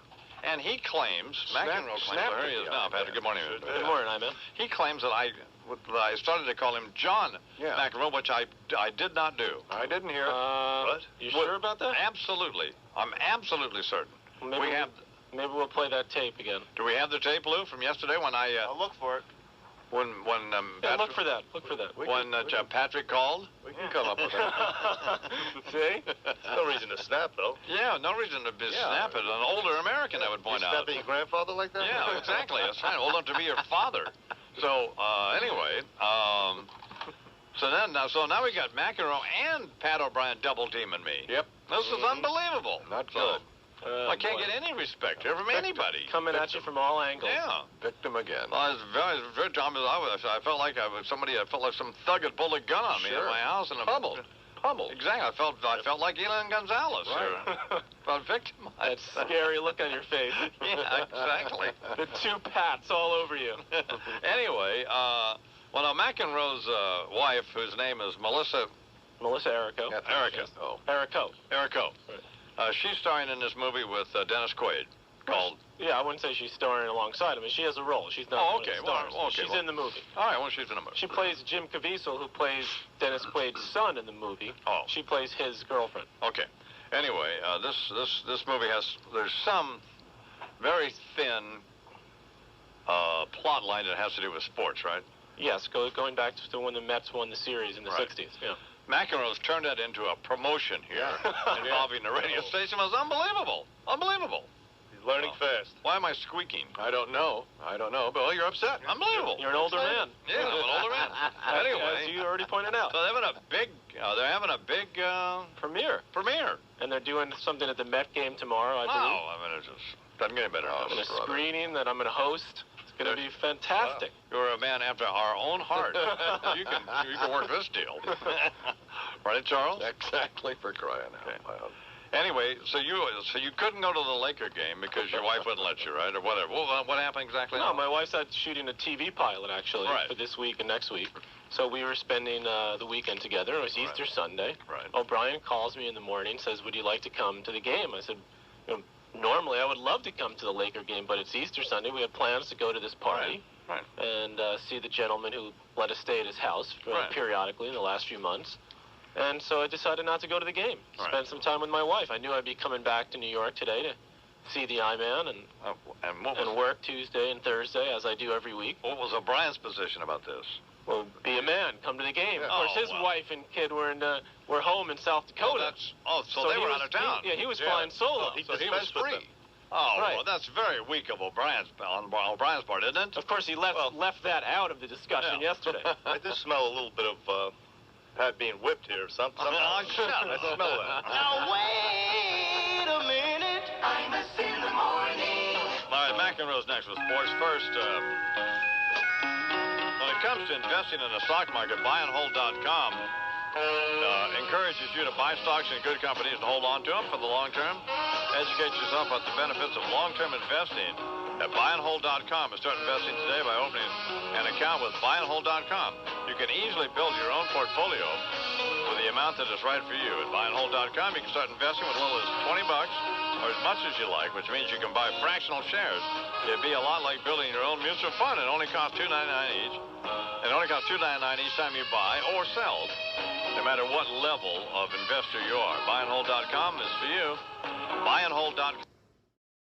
And he claims, McEnroe claims, there he is now, Patrick. Good morning. Good morning, man. He claims that I started to call him John McEnroe, which I did not do. I didn't hear. What? You sure about that? Absolutely. I'm absolutely certain. Maybe we'll play that tape again. Do we have the tape, Lou, from yesterday when I'll look for it. When look for that. Look for that. When Patrick called? We can come up with that. See? No reason to snap, though. Yeah, no reason to snap it. An older American, I would point out. Snapping your grandfather like that? Yeah, exactly. That's right. Old enough to be your father. So, anyway, so now we got McEnroe and Pat O'Brien double teaming me. Yep. This is unbelievable. Not good. I can't get any respect here from anybody. Coming at you from all angles. Yeah. Victim again. Well, very Tom, I felt like I felt like some thug had pulled a gun on me at my house and pummeled. Exactly. I felt like Elian Gonzalez. Right. Felt victimized. That scary look on your face. Yeah, exactly. The two Pats all over you. Anyway, well, now McEnroe's wife, whose name is Melissa Errico. Errico. Right. She's starring in this movie with Dennis Quaid called... Yeah, I wouldn't say she's starring alongside him. She has a role. She's not one of the stars. She's in the movie. All right, well, she's in the movie. She plays Jim Caviezel, who plays Dennis Quaid's son in the movie. Oh. She plays his girlfriend. Okay. Anyway, this movie there's some very thin plot line that has to do with sports, right? Yes, going back to when the Mets won the series in the 60s. Yeah. McEnroe's turned that into a promotion here involving the radio station. It was unbelievable. Unbelievable. He's learning fast. Why am I squeaking? I don't know. But well, you're upset. Unbelievable. You're an older man. Yeah, I'm an older man. Anyway, as you already pointed out. So they're having a big premiere. And they're doing something at the Met game tomorrow, I believe. Wow, I mean, it just doesn't get any better. And a screening that I'm going to host. It's going to be fantastic. Wow. You're a man after our own heart. you can work this deal. Right, Charles? Exactly, for crying out loud. Anyway, so you couldn't go to the Laker game because your wife wouldn't let you, right, or whatever. What happened exactly? No, my wife's out shooting a TV pilot, actually, for this week and next week. So we were spending the weekend together. It was Easter Sunday. Right. O'Brien calls me in the morning, says, would you like to come to the game? I said, normally I would love to come to the Laker game, but it's Easter Sunday. We had plans to go to this party and see the gentleman who let us stay at his house periodically in the last few months. And so I decided not to go to the game. Spend some time with my wife. I knew I'd be coming back to New York today to see the I-Man and work Tuesday and Thursday, as I do every week. What was O'Brien's position about this? Well, be a man, come to the game. Of course, his wife and kid were home in South Dakota. So they were out of town. He was flying solo. So he was free. Well, that's very weak of O'Brien's part, isn't it? Of course, he left that out of the discussion yesterday. I just smell a little bit of Pat being whipped here or something. I smell that. Now wait a minute. Imus in the morning. All right, McEnroe's next with sports. First, when it comes to investing in the stock market, buyandhold.com encourages you to buy stocks in good companies and hold on to them for the long term. Educate yourself about the benefits of long-term investing at buyandhold.com. Start investing today by opening an account with buyandhold.com. You can easily build your own portfolio with the amount that is right for you. At buyandhold.com, you can start investing with as little as $20 or as much as you like, which means you can buy fractional shares. It'd be a lot like building your own mutual fund. It only costs $2.99 each. It only costs $2.99 each time you buy or sell, no matter what level of investor you are. Buyandhold.com is for you. Buyandhold.com.